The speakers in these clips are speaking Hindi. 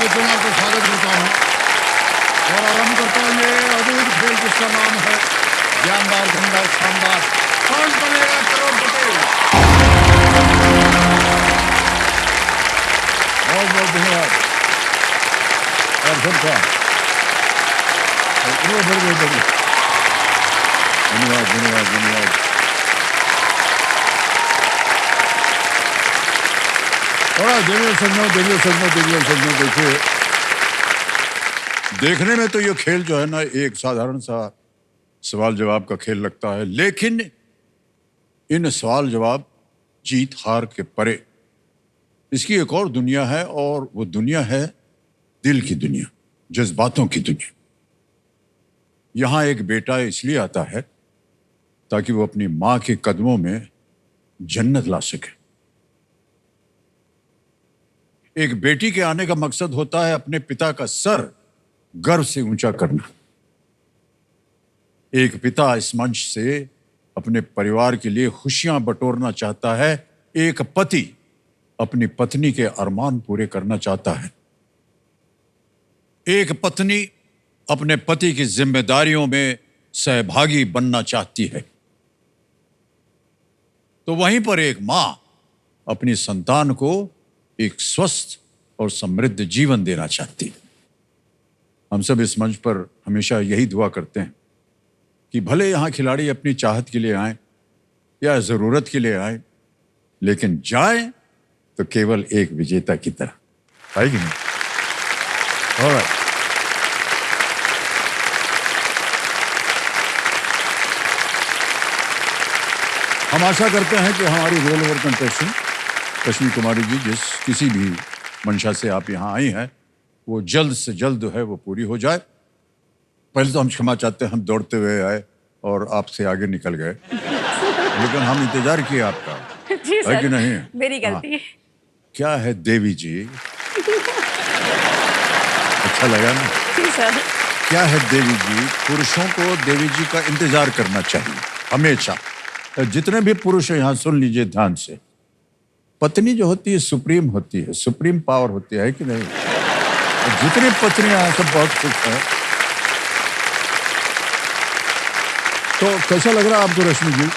मित्रों को स्वागत करता हूँ और आरंभ करता हूँ ये अद्भुत खेल जिसका नाम है जानदार धनदार शानदार कौन बनेगा करोड़पति। बहुत बहुत धन्यवाद और सबका धन्यवाद धन्यवाद धन्यवाद। देवियों सज्जनों देखिए, देखने में तो ये खेल जो है ना एक साधारण सा सवाल जवाब का खेल लगता है, लेकिन इन सवाल जवाब जीत हार के परे इसकी एक और दुनिया है और वो दुनिया है दिल की दुनिया, जज्बातों की दुनिया। यहां एक बेटा इसलिए आता है ताकि वो अपनी मां के कदमों में जन्नत ला सके। एक बेटी के आने का मकसद होता है अपने पिता का सर गर्व से ऊंचा करना। एक पिता इस मंच से अपने परिवार के लिए खुशियां बटोरना चाहता है। एक पति अपनी पत्नी के अरमान पूरे करना चाहता है। एक पत्नी अपने पति की जिम्मेदारियों में सहभागी बनना चाहती है, तो वहीं पर एक मां अपनी संतान को एक स्वस्थ और समृद्ध जीवन देना चाहती है। हम सब इस मंच पर हमेशा यही दुआ करते हैं कि भले यहां खिलाड़ी अपनी चाहत के लिए आए या जरूरत के लिए आए, लेकिन जाए तो केवल एक विजेता की तरह, है कि नहीं? ऑलराइट। हम आशा करते हैं कि हमारी रोल ओवर कंटेस्टेंट रश्मि कुमारी जी, जिस किसी भी मंशा से आप यहाँ आई हैं, वो जल्द से जल्द जो है वो पूरी हो जाए। पहले तो हम क्षमा चाहते हैं, हम दौड़ते हुए आए और आपसे आगे निकल गए, लेकिन हम इंतजार किए आपका, जी सर, है कि नहीं? मेरी गलती है। क्या है देवी जी, अच्छा लगा ना? जी सर। क्या है देवी जी, पुरुषों को देवी जी का इंतजार करना चाहिए हमेशा। जितने भी पुरुष हैं यहाँ सुन लीजिए ध्यान से, पत्नी जो होती है सुप्रीम होती है, सुप्रीम पावर होती है कि नहीं? जितनी पत्नियां हैं सब बहुत खुश हैं। तो कैसा लग रहा है आपको रश्मि जी?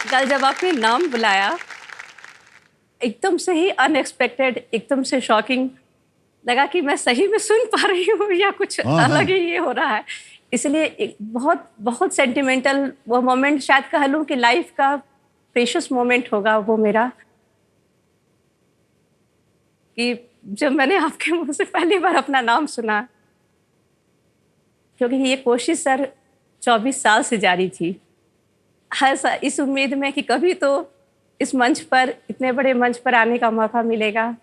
कल जब आपने नाम बुलाया, एकदम से ही अनएक्सपेक्टेड, एकदम से शॉकिंग लगा कि मैं सही में सुन पा रही हूँ या कुछ अलग ही ये हो रहा है। इसलिए बहुत बहुत सेंटिमेंटल वो मोमेंट, शायद कह लूँ कि लाइफ का प्रेशियस मोमेंट होगा वो मेरा, कि जब मैंने आपके मुंह से पहली बार अपना नाम सुना, क्योंकि ये कोशिश सर 24 साल से जारी थी, हर इस उम्मीद में कि कभी तो इस मंच पर, इतने बड़े मंच पर आने का मौका मिलेगा।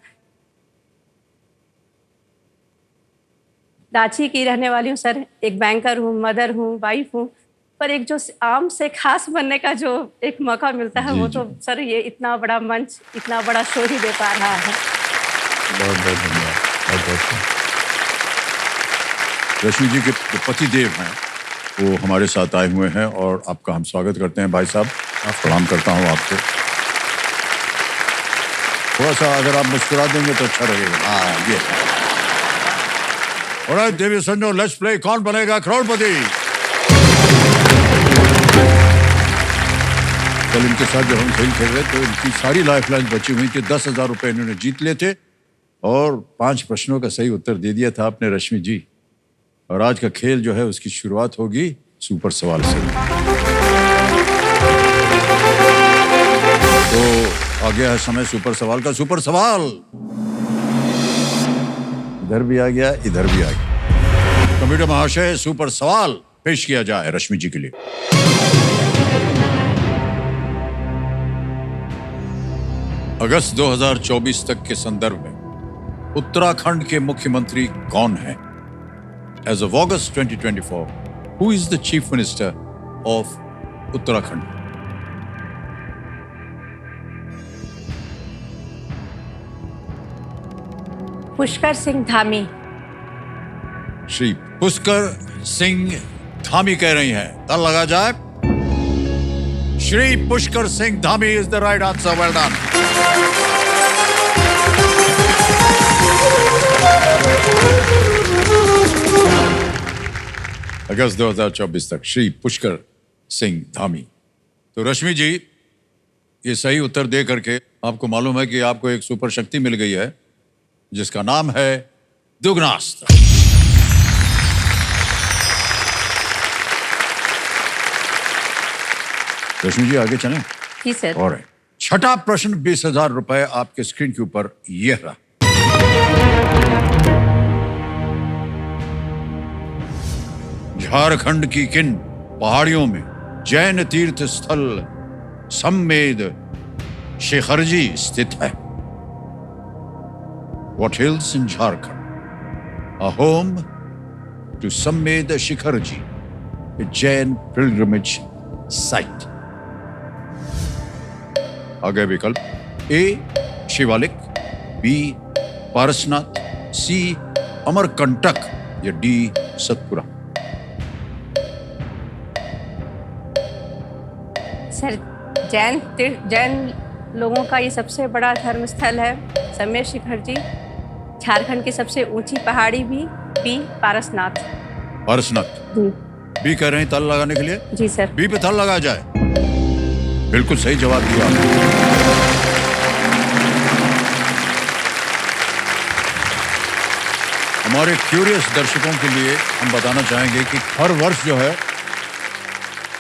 रांची की रहने वाली हूँ सर, एक बैंकर हूँ, मदर हूँ, वाइफ हूँ, पर एक जो आम से खास बनने का जो एक मौका मिलता है, वो तो सर ये इतना बड़ा मंच, इतना बड़ा शो ही दे पा रहा है। बहुत बहुत धन्यवाद, बहुत बहुत। रश्मि जी के पति देव हैं, वो हमारे साथ आए हुए हैं और आपका हम स्वागत करते हैं। भाई साहब, मैं प्रणाम करता हूँ आपको। थोड़ा सा अगर आप मुस्कुरा देंगे तो अच्छा रहेगा। हाँ, ये ऑलराइट देवी संजो, लेट्स प्ले कौन बनेगा करोड़पति। कल इनके साथ जब हम खेल खेल रहे तो इनकी सारी लाइफ लाइन बची हुई थी। 10,000 रुपए इन्होंने जीत लिए थे और 5 प्रश्नों का सही उत्तर दे दिया था आपने रश्मि जी। और आज का खेल जो है उसकी शुरुआत होगी सुपर सवाल से। तो आ गया है समय सुपर सवाल का। सुपर सवाल इधर भी आ गया, इधर भी आ गया। कंप्यूटर महाशय, सुपर सवाल पेश किया जाए रश्मि जी के लिए। अगस्त 2024 तक के संदर्भ में उत्तराखंड के मुख्यमंत्री कौन है? As of August 2024, who is the Chief Minister of Uttarakhand? Pushkar Singh Dhami. Shri Pushkar Singh Dhami कह रही हैं, ताल लगा जाए। Shri Pushkar Singh Dhami is the right answer. Well done. अगस्त 2024 तक, श्री पुष्कर सिंह धामी। तो रश्मि जी, ये सही उत्तर दे करके आपको मालूम है कि आपको एक सुपर शक्ति मिल गई है जिसका नाम है दुगनास्त्र। रश्मि जी आगे चलें। जी सर। और छठा प्रश्न 20,000 रुपए आपके स्क्रीन के ऊपर यह रहा। झारखंड की किन पहाड़ियों में जैन तीर्थ स्थल सम्मेद शिखरजी स्थित है? What hills in Jharkhand are home to Sammed Shikharji, a Jain pilgrimage site? आगे विकल्प ए शिवालिक, बी पारसनाथ, सी अमरकंटक या डी सतपुरा। सर, जैन लोगों का ये सबसे बड़ा धर्म स्थल है सम्मेद शिखर जी। झारखंड की सबसे ऊंची पहाड़ी भी बी पारसनाथ। पारसनाथ जी। बी कह रहे हैं ताल लगाने के लिए? जी सर। बी पे ताल लगाया जाए। बिल्कुल सही जवाब दिया। हमारे क्यूरियस दर्शकों के लिए हम बताना चाहेंगे कि हर वर्ष जो है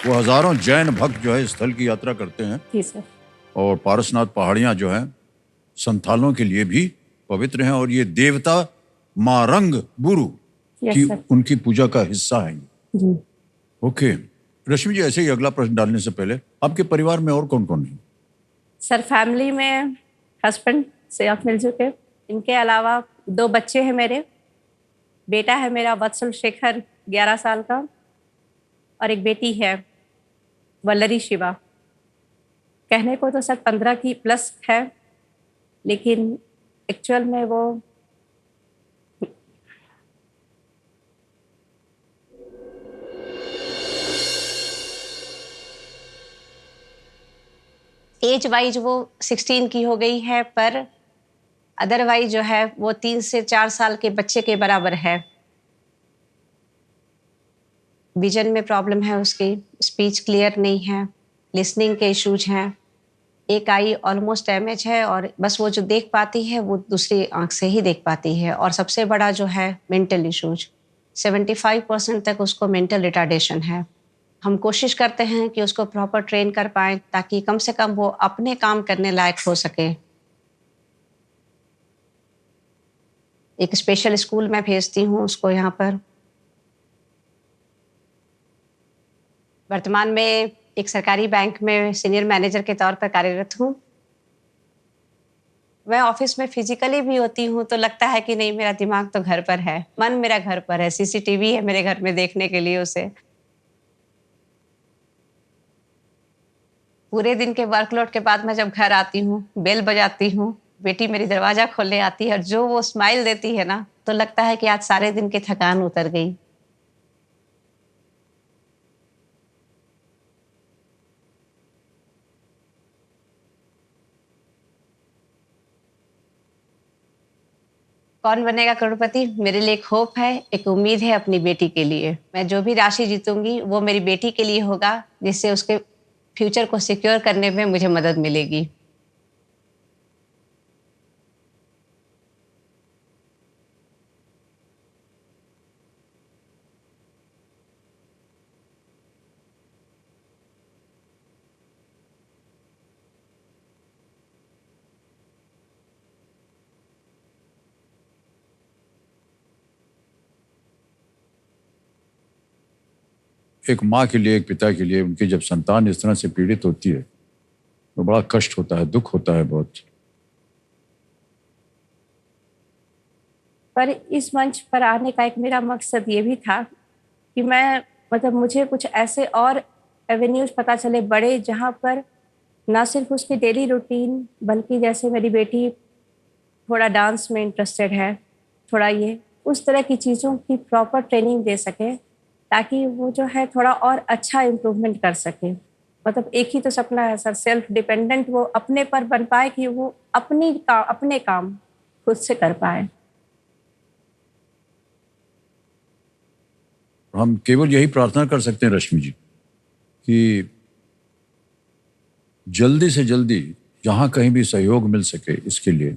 वो हजारों जैन भक्त जो है स्थल की यात्रा करते हैं। जी सर। और पारसनाथ पहाड़ियां जो हैं संथालों के लिए भी पवित्र हैं और ये देवता मारंग गुरु की उनकी पूजा का हिस्सा है। जी। ओके रश्मि जी, ऐसे ही अगला प्रश्न डालने से पहले आपके परिवार में और कौन कौन है? सर, फैमिली में हस्बैंड से आप मिल चुके, इनके अलावा 2 बच्चे हैं मेरे। बेटा है मेरा वत्सल शेखर 11 साल का और एक बेटी है वल्लरी शिवा। कहने को तो सर 15 की प्लस है, लेकिन एक्चुअल में वो एज वाइज वो 16 की हो गई है, पर अदरवाइज जो है वो 3 से 4 साल के बच्चे के बराबर है। विजन में प्रॉब्लम है उसकी, स्पीच क्लियर नहीं है, लिसनिंग के इश्यूज हैं, एक आई ऑलमोस्ट डैमेज है और बस वो जो देख पाती है वो दूसरी आंख से ही देख पाती है। और सबसे बड़ा जो है मेंटल इश्यूज, 75% तक उसको मेंटल रिटार्डेशन है। हम कोशिश करते हैं कि उसको प्रॉपर ट्रेन कर पाएं ताकि कम से कम वो अपने काम करने लायक हो सके। एक स्पेशल स्कूल में भेजती हूँ उसको यहाँ पर। वर्तमान में एक सरकारी बैंक में सीनियर मैनेजर के तौर पर कार्यरत हूँ। मैं ऑफिस में फिजिकली भी होती हूँ तो लगता है कि नहीं, मेरा दिमाग तो घर पर है, मन मेरा घर पर है, सीसीटीवी है मेरे घर में देखने के लिए उसे। पूरे दिन के वर्कलोड के बाद मैं जब घर आती हूँ, बेल बजाती हूँ, बेटी मेरी दरवाजा खोलने आती है और जो वो स्माइल देती है ना, तो लगता है कि आज सारे दिन की थकान उतर गई। कौन बनेगा करोड़पति मेरे लिए एक होप है, एक उम्मीद है अपनी बेटी के लिए। मैं जो भी राशि जीतूंगी वो मेरी बेटी के लिए होगा, जिससे उसके फ्यूचर को सिक्योर करने में मुझे मदद मिलेगी। एक माँ के लिए, एक पिता के लिए, उनकी जब संतान इस तरह से पीड़ित होती है तो बड़ा कष्ट होता है, दुख होता है बहुत। पर इस मंच पर आने का एक मेरा मकसद ये भी था कि मैं मुझे कुछ ऐसे और एवेन्यूज पता चले बड़े, जहाँ पर ना सिर्फ उसकी डेली रूटीन, बल्कि जैसे मेरी बेटी थोड़ा डांस में इंटरेस्टेड है, थोड़ा ये उस तरह की चीज़ों की प्रॉपर ट्रेनिंग दे सके ताकि वो जो है थोड़ा और अच्छा इम्प्रूवमेंट कर सके। एक ही तो सपना है सर, सेल्फ डिपेंडेंट वो अपने पर बन पाए, कि वो अपने काम खुद से कर पाए। हम केवल यही प्रार्थना कर सकते हैं रश्मि जी कि जल्दी से जल्दी जहाँ कहीं भी सहयोग मिल सके इसके लिए,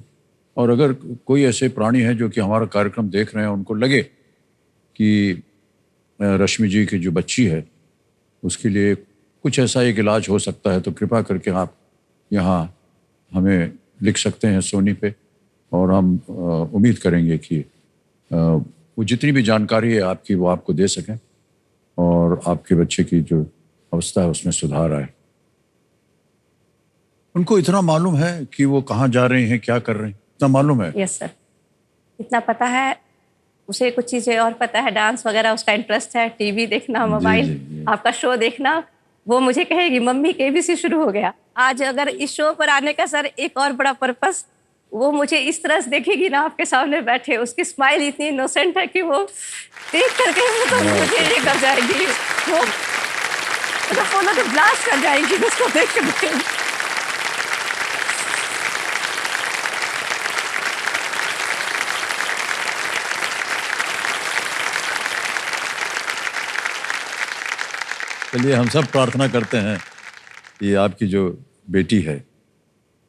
और अगर कोई ऐसे प्राणी हैं जो कि हमारा कार्यक्रम देख रहे हैं, उनको लगे कि रश्मि जी की जो बच्ची है उसके लिए कुछ ऐसा एक इलाज हो सकता है, तो कृपा करके आप यहाँ हमें लिख सकते हैं सोनी पे, और हम उम्मीद करेंगे कि वो जितनी भी जानकारी है आपकी वो आपको दे सकें और आपके बच्चे की जो अवस्था है उसमें सुधार आए। उनको इतना मालूम है कि वो कहाँ जा रहे हैं, क्या कर रहे हैं, इतना मालूम है? यस सर, इतना पता है उसे। कुछ चीज़ें और पता है, डांस वगैरह उसका इंटरेस्ट है, टीवी देखना, मोबाइल आपका शो देखना। वो मुझे कहेगी मम्मी केबीसी शुरू हो गया। आज अगर इस शो पर आने का सर एक और बड़ा पर्पस, वो मुझे इस तरह से देखेगी ना आपके सामने बैठे, उसकी स्माइल इतनी इनोसेंट है कि वो देख करके तो मुझे ये कर जाएगी, वो मतलब तो ब्लास्ट कर जाएगी उसको देख करके। चलिए हम सब प्रार्थना करते हैं कि आपकी जो बेटी है,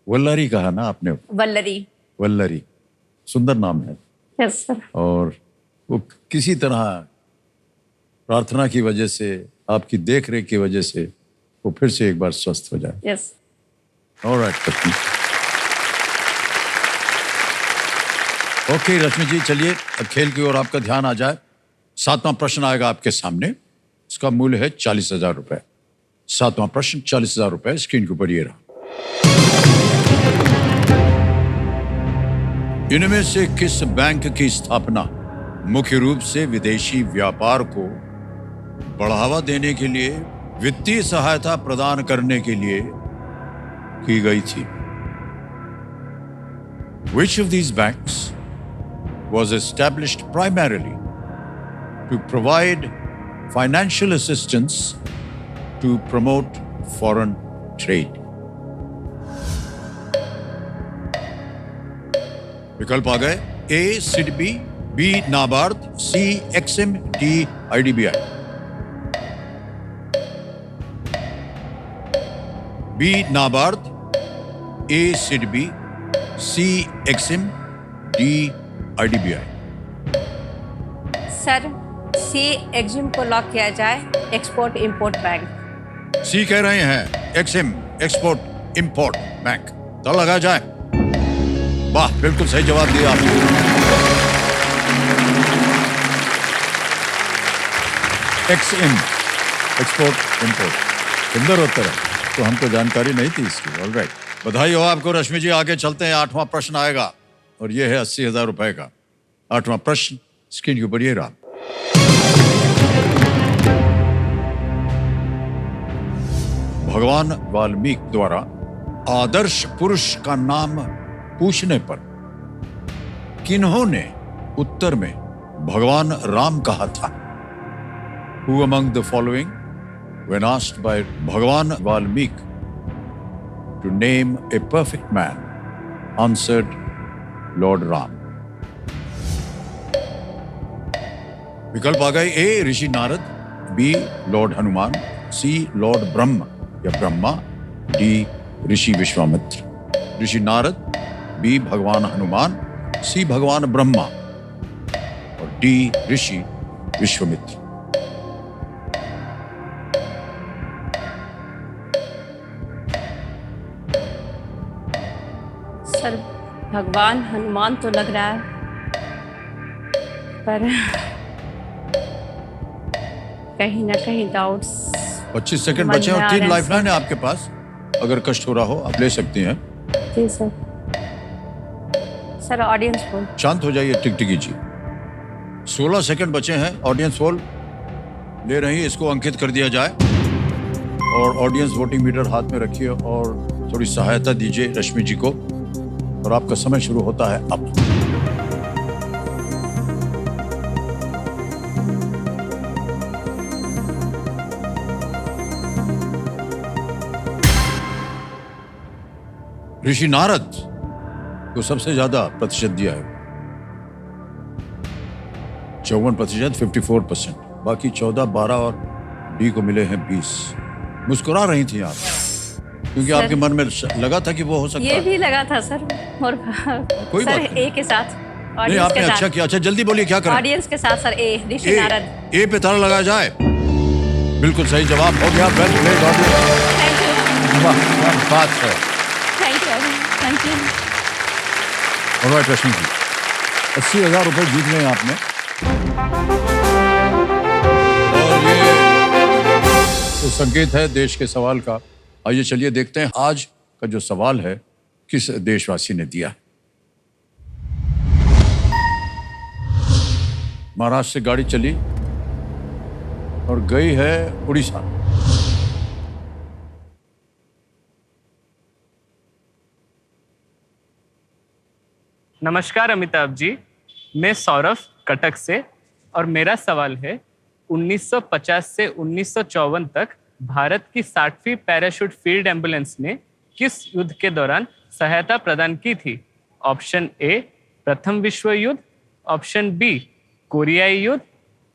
वल्लरी कहा ना आपने? वल्लरी। वल्लरी, सुंदर नाम है। Yes sir. और वो किसी तरह प्रार्थना की वजह से, आपकी देख रेख की वजह से वो फिर से एक बार स्वस्थ हो जाए। यस। ऑलराइट। ओके रश्मि जी, चलिए अब खेल की ओर आपका ध्यान आ जाए। 7वां प्रश्न आएगा आपके सामने, इसका मूल्य है 40,000 रुपए। 7वां प्रश्न 40,000 रुपए, स्क्रीन के ऊपर ये रहा। इनमें से किस बैंक की स्थापना मुख्य रूप से विदेशी व्यापार को बढ़ावा देने के लिए, वित्तीय सहायता प्रदान करने के लिए की गई थी? Which of these banks was established primarily to provide financial assistance to promote foreign trade? विकल्प आ गए। A SIDBI, B NABARD, C EXIM, D IDBI. B NABARD, A SIDBI, C EXIM, D IDBI. Sir C EXIM को लॉक किया जाए, एक्सपोर्ट इंपोर्ट बैंक। सी कह रहे हैं एक्सिम, एक्सपोर्ट इंपोर्ट बैंक, तो लगा जाए। वाह, बिल्कुल सही जवाब दिया आपने। एक्सइम, एक्सपोर्ट इंपोर्ट, सुंदर उत्तर है, तो हमको जानकारी नहीं थी इसकी। ऑलराइट, बधाई हो आपको रश्मि जी। आगे चलते हैं, 8वां प्रश्न आएगा और यह है 80,000 रुपए का। 8वां प्रश्न स्क्रीन के ऊपर ये रहा। भगवान वाल्मीकि द्वारा आदर्श पुरुष का नाम पूछने पर किन्होंने उत्तर में भगवान राम कहा था? Who among the following, when asked by Bhagavan Valmiki to name a perfect man, answered Lord Ram? विकल्प आ गए। ए ऋषि नारद, बी लॉर्ड हनुमान, सी लॉर्ड ब्रह्मा या ब्रह्मा, डी ऋषि विश्वामित्र। ऋषि नारद, बी भगवान हनुमान, सी भगवान ब्रह्मा और डी ऋषि विश्वामित्र। सर भगवान हनुमान तो लग रहा है, पर कहीं ना कहीं डाउट्स। 25 सेकंड बचे और 3 लाइफलाइन है आपके पास, अगर कष्ट हो रहा हो आप ले सकती हैं। जी सर। Sir audience poll. शांत हो जाइए टिकटिकी जी। 16 सेकंड बचे हैं, ऑडियंस पोल ले रही है, इसको अंकित कर दिया जाए और ऑडियंस वोटिंग मीटर हाथ में रखिए और थोड़ी सहायता दीजिए रश्मि जी को, और आपका समय शुरू होता है अब। ऋषि नारद को सबसे ज्यादा प्रतिशत दिया है, 54%, 54%। बाकी 14, 12 और डी को मिले हैं 20। मुस्कुरा रही थी आप क्योंकि सर, आपके मन में लगा था कि वो हो सकता ये है। भी लगा था सर, और कोई सर बात नहीं। ए के साथ, नहीं, ऑडियंस आपने के अच्छा साथ, किया। अच्छा जल्दी बोलिए क्या करें। ऑडियंस के साथ सर ए, ऋषि नारद। ए पे ताला लगाया जाए। बिल्कुल सही जवाब हो गया। Well played audience. Thank you, वाह क्या बात है। Thank you, thank you. Alright Rashmi ji, 80,000 रुपए जीत गए आपने। और ये संकेत है देश के सवाल का। आइए चलिए देखते हैं आज का जो सवाल है किस देशवासी ने दिया। महाराष्ट्र से गाड़ी चली और गई है उड़ीसा। नमस्कार अमिताभ जी, मैं सौरभ कटक से और मेरा सवाल है 1950 से 1954 तक भारत की 60वीं पैराशूट फील्ड एम्बुलेंस ने किस युद्ध के दौरान सहायता प्रदान की थी? ऑप्शन ए प्रथम विश्व युद्ध, ऑप्शन बी कोरियाई युद्ध,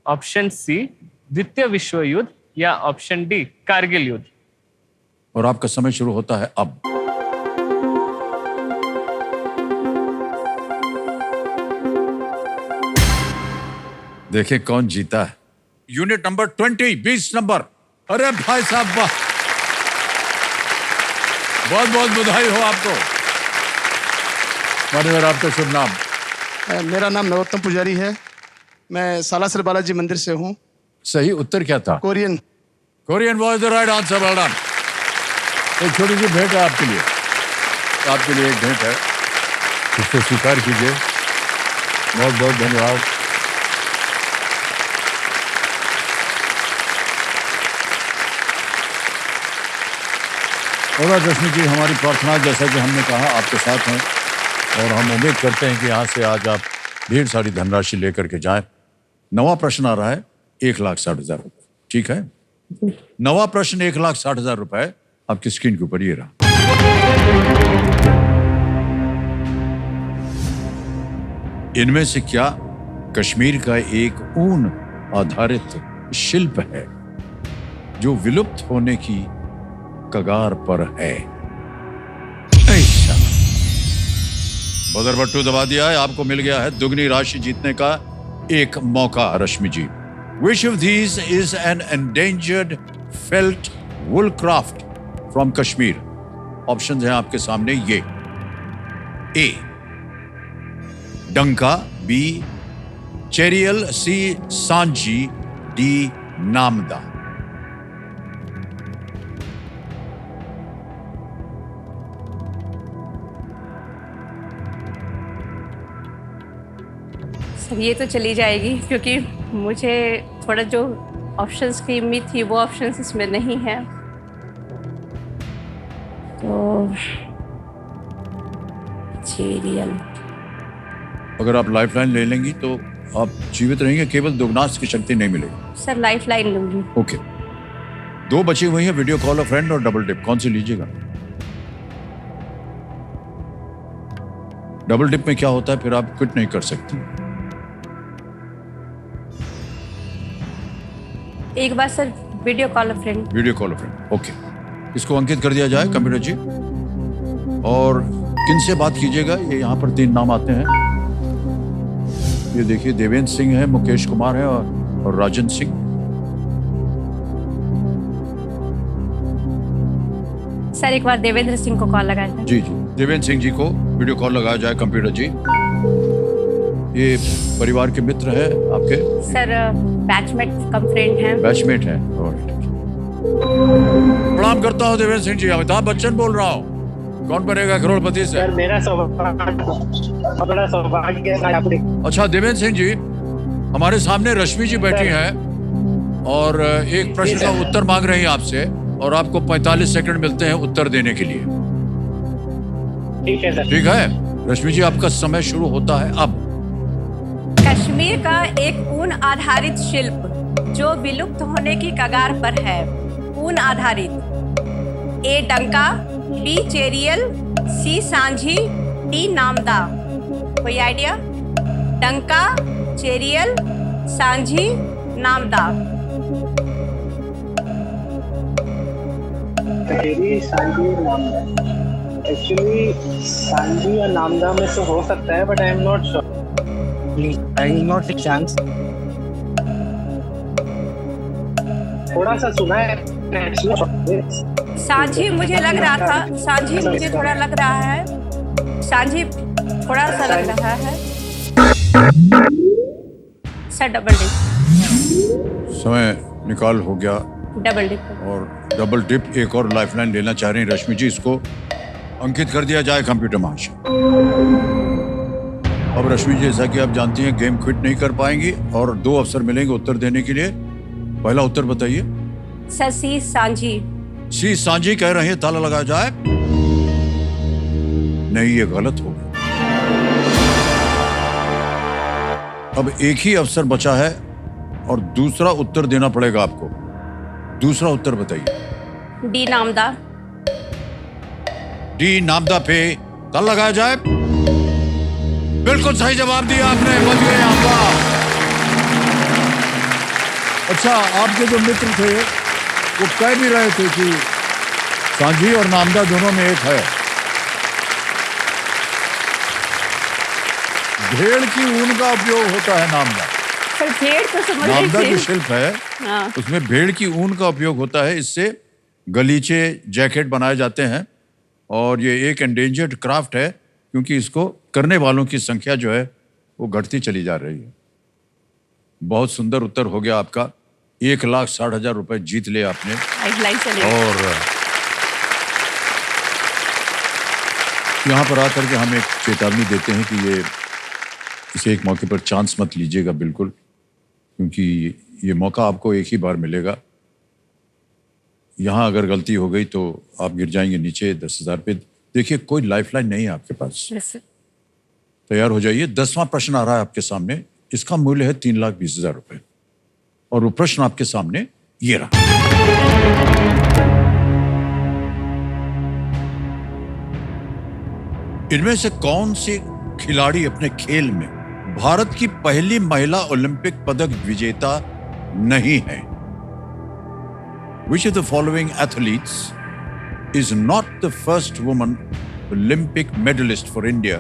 ऑप्शन सी द्वितीय विश्व युद्ध या ऑप्शन डी कारगिल युद्ध। और आपका समय शुरू होता है अब। देखें कौन जीता है। Unit number 20, 20 number. अरे भाई साहब वाह, बहुत बहुत बधाई हो आपको। मान्यवर आपका शुभ नाम? मेरा नाम नरोत्तम पुजारी है। मैं सालासर बालाजी मंदिर से हूँ। सही उत्तर क्या था? Korean. Korean was the right answer. Well done. एक छोटी सी भेंट है आपके लिए। आपके लिए एक भेंट है, इसको स्वीकार कीजिए। बहुत बहुत धन्यवाद। और रश्मि जी, हमारी प्रार्थना जैसा कि हमने कहा आपके साथ हैं और हम उम्मीद करते हैं कि यहाँ से आज आप ढेर सारी धनराशि लेकर के जाएं। नवा प्रश्न आ रहा है 1,60,000 रुपये। ठीक है, नवा प्रश्न 1,60,000 रुपये आपकी स्क्रीन के ऊपर ये रहा। इनमें से क्या कश्मीर का एक ऊन आधारित शिल्प है जो विलुप्त होने की कगार पर है? बदर बट्टू दबा दिया है, आपको मिल गया है दुगनी राशि जीतने का एक मौका। Rashmi ji, which of these is an endangered felt wool craft from Kashmir? Option हैं आपके सामने ये। A Danka, B Cheriyal, C Sanchi, D Namda. Sir ये तो चली जाएगी क्योंकि मुझे थोड़ा जो ऑप्शंस की उम्मीद थी वो ऑप्शंस इसमें नहीं है। तो चेरियल। अगर आप लाइफलाइन ले लेंगी तो आप जीवित रहेंगे, केवल दुगनास की शक्ति नहीं मिलेगी। सर लाइफ लाइन लूंगी। ओके, 2 बची हुई हैं, वीडियो कॉल अ फ्रेंड और डबल डिप। कौन सी लीजिएगा? डबल डिप में क्या होता है, फिर आप क्विट नहीं कर सकती। एक बार sir video call a friend. Video call a friend. Okay, इसको अंकित कर दिया जाए कंप्यूटर जी। और किनसे बात कीजिएगा, ये यहाँ पर 3 नाम आते हैं। ये देखिए, देवेंद्र सिंह है, मुकेश कुमार है और राजन सिंह। सर एक बार देवेंद्र सिंह को कॉल लगाया जाए। जी जी, देवेंद्र सिंह जी को वीडियो कॉल लगाया जाए कंप्यूटर जी। ये परिवार के मित्र हैं आपके? सर बैचमेट कम फ्रेंड हैं। बैचमेट हैं। प्रणाम करता हूँ देवेंद्र सिंह जी, अमिताभ बच्चन बोल रहा हूँ। कौन बनेगा करोड़पति से? सर मेरा बड़ा सौभाग्य है आपने। अच्छा देवेंद्र सिंह जी, हमारे सामने रश्मि जी बैठी हैं और एक प्रश्न का उत्तर मांग रही हैं आपसे, और आपको 45 सेकंड मिलते हैं उत्तर देने के लिए। ठीक है सर। ठीक है रश्मि जी, आपका समय शुरू होता है अब। कश्मीर का एक ऊन आधारित शिल्प जो विलुप्त होने की कगार पर है। ऊन आधारित। ए डंका, बी चेरियल, सी सांझी, डी नामदा। कोई आइडिया? डंका, चेरियल, सांझी, नामदा। कटेरी, सांजी और नामदा। एक्चुअली सांजी या नामदा में से हो सकता है, but I am not sure. I will not take chance. थोड़ा सा सुना है। सांझी मुझे लग रहा था, सांझी मुझे थोड़ा लग रहा है, सांझी थोड़ा सा लग रहा है। Sir double dip. समय निकाल हो गया डबल डिप। और डबल डिप एक और लाइफलाइन लेना चाह रही हैं रश्मि जी, इसको अंकित कर दिया जाए कंप्यूटर महाशय। अब रश्मि जी, जैसा कि आप जानती हैं, गेम क्विट नहीं कर पाएंगी और 2 अवसर मिलेंगे उत्तर देने के लिए। पहला उत्तर बताइए। सर सी सांझी। सी सांझी कह रहे हैं, ताला लगाया जाए। नहीं, ये गलत हो गया। अब एक ही अवसर बचा है और दूसरा उत्तर देना पड़ेगा आपको। दूसरा उत्तर बताइए। डी नामदा। डी नामदा पे ताला लगाया जाए। बिल्कुल सही जवाब दिया आपने, बच गए आप। अच्छा, आपके जो मित्र थे वो कह भी रहे थे कि सांझी और नामदा दोनों में एक है। भेड़ की ऊन का उपयोग होता है नामदा। सर भेड़ तो समझ रही नामदा थी। जो शिल्प है हाँ। उसमें भेड़ की ऊन का उपयोग होता है। इससे गलीचे, जैकेट बनाए जाते हैं और ये एक एंडेंजर्ड क्राफ्ट है क्योंकि इसको करने वालों की संख्या जो है वो घटती चली जा रही है। बहुत सुंदर उत्तर हो गया आपका। 1,60,000 रुपए जीत ले आपने। और यहाँ पर आकर के हम एक चेतावनी देते हैं कि इसे एक मौके पर चांस मत लीजिएगा बिल्कुल, क्योंकि ये मौका आपको एक ही बार मिलेगा। यहाँ अगर गलती हो गई तो आप गिर जाएंगे नीचे 10,000 पे। देखिए, कोई लाइफलाइन नहीं है आपके पास। तैयार हो जाइए। 10वां प्रश्न आ रहा है आपके सामने। इसका मूल्य है 3,20,000 रुपए और वो प्रश्न आपके सामने ये रहा। इनमें से कौन सी खिलाड़ी अपने खेल में भारत की पहली महिला ओलंपिक पदक विजेता नहीं है? Which of the following athletes is not the first woman Olympic medalist for India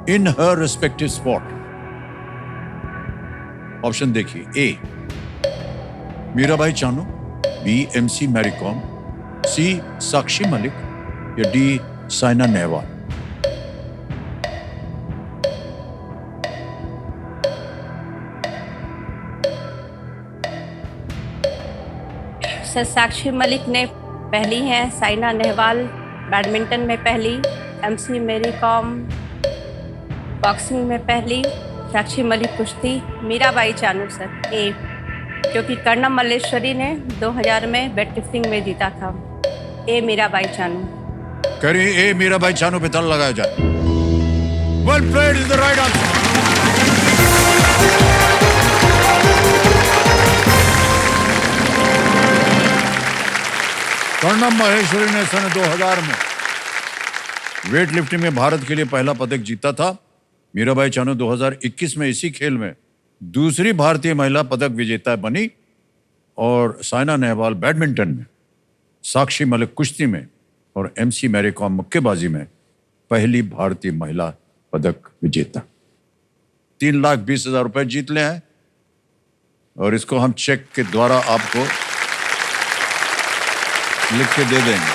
in her respective sport? Option देखिए। A Mirabai Chanu, B MC Mary Kom, C Sakshi Malik या डी साइना नेहवाल। सर साक्षी मलिक ने पहली हैं, साइना नेहवाल बैडमिंटन में पहली, MC मैरी कॉम बॉक्सिंग में पहली, साक्षी मलिक कुश्ती, मीराबाई चानू सर ए, क्योंकि कर्णम मल्लेश्वरी ने 2000 में वेटलिफ्टिंग में जीता था। ए मीराबाई चानू। करिए ए मीराबाई चानू पे ताला लगाया जाए। Well played is the right answer. Karnam Maheshwari ने सन 2000 में वेट लिफ्टिंग में भारत के लिए पहला पदक जीता था। मीराबाई चानू 2021 में इसी खेल में दूसरी भारतीय महिला पदक विजेता बनी और साइना नेहवाल बैडमिंटन में, साक्षी मलिक कुश्ती में और MC मैरी कॉम मुक्केबाजी में पहली भारतीय महिला पदक विजेता। 3,20,000 रुपए जीत ले हैं और इसको हम चेक के द्वारा आपको लिख के दे देंगे।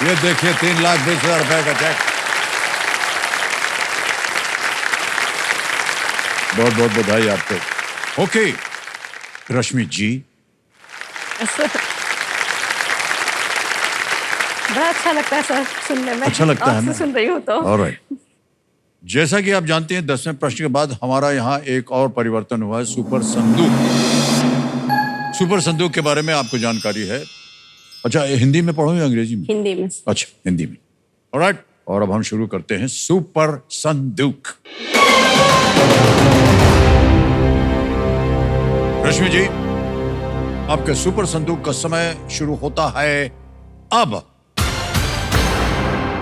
ये देखिए 3,20,000 रुपए का चेक। बहुत बहुत बधाई आपको। ओके रश्मि जी, बड़ा अच्छा लगता है सर सुनने में। अच्छा लगता है ना? सुन रही हूँ तो। ऑलराइट। जैसा कि आप जानते हैं 10वें प्रश्न के बाद हमारा यहाँ एक और परिवर्तन हुआ है, सुपर संदूक। सुपर संदूक के बारे में आपको जानकारी है? अच्छा, हिंदी में पढ़ो या अंग्रेजी में? हिंदी में। अच्छा, हिंदी में। ऑलराइट, और अब हम शुरू करते हैं सुपर संदूक। रश्मि जी, आपके सुपर संदूक का समय शुरू होता है अब।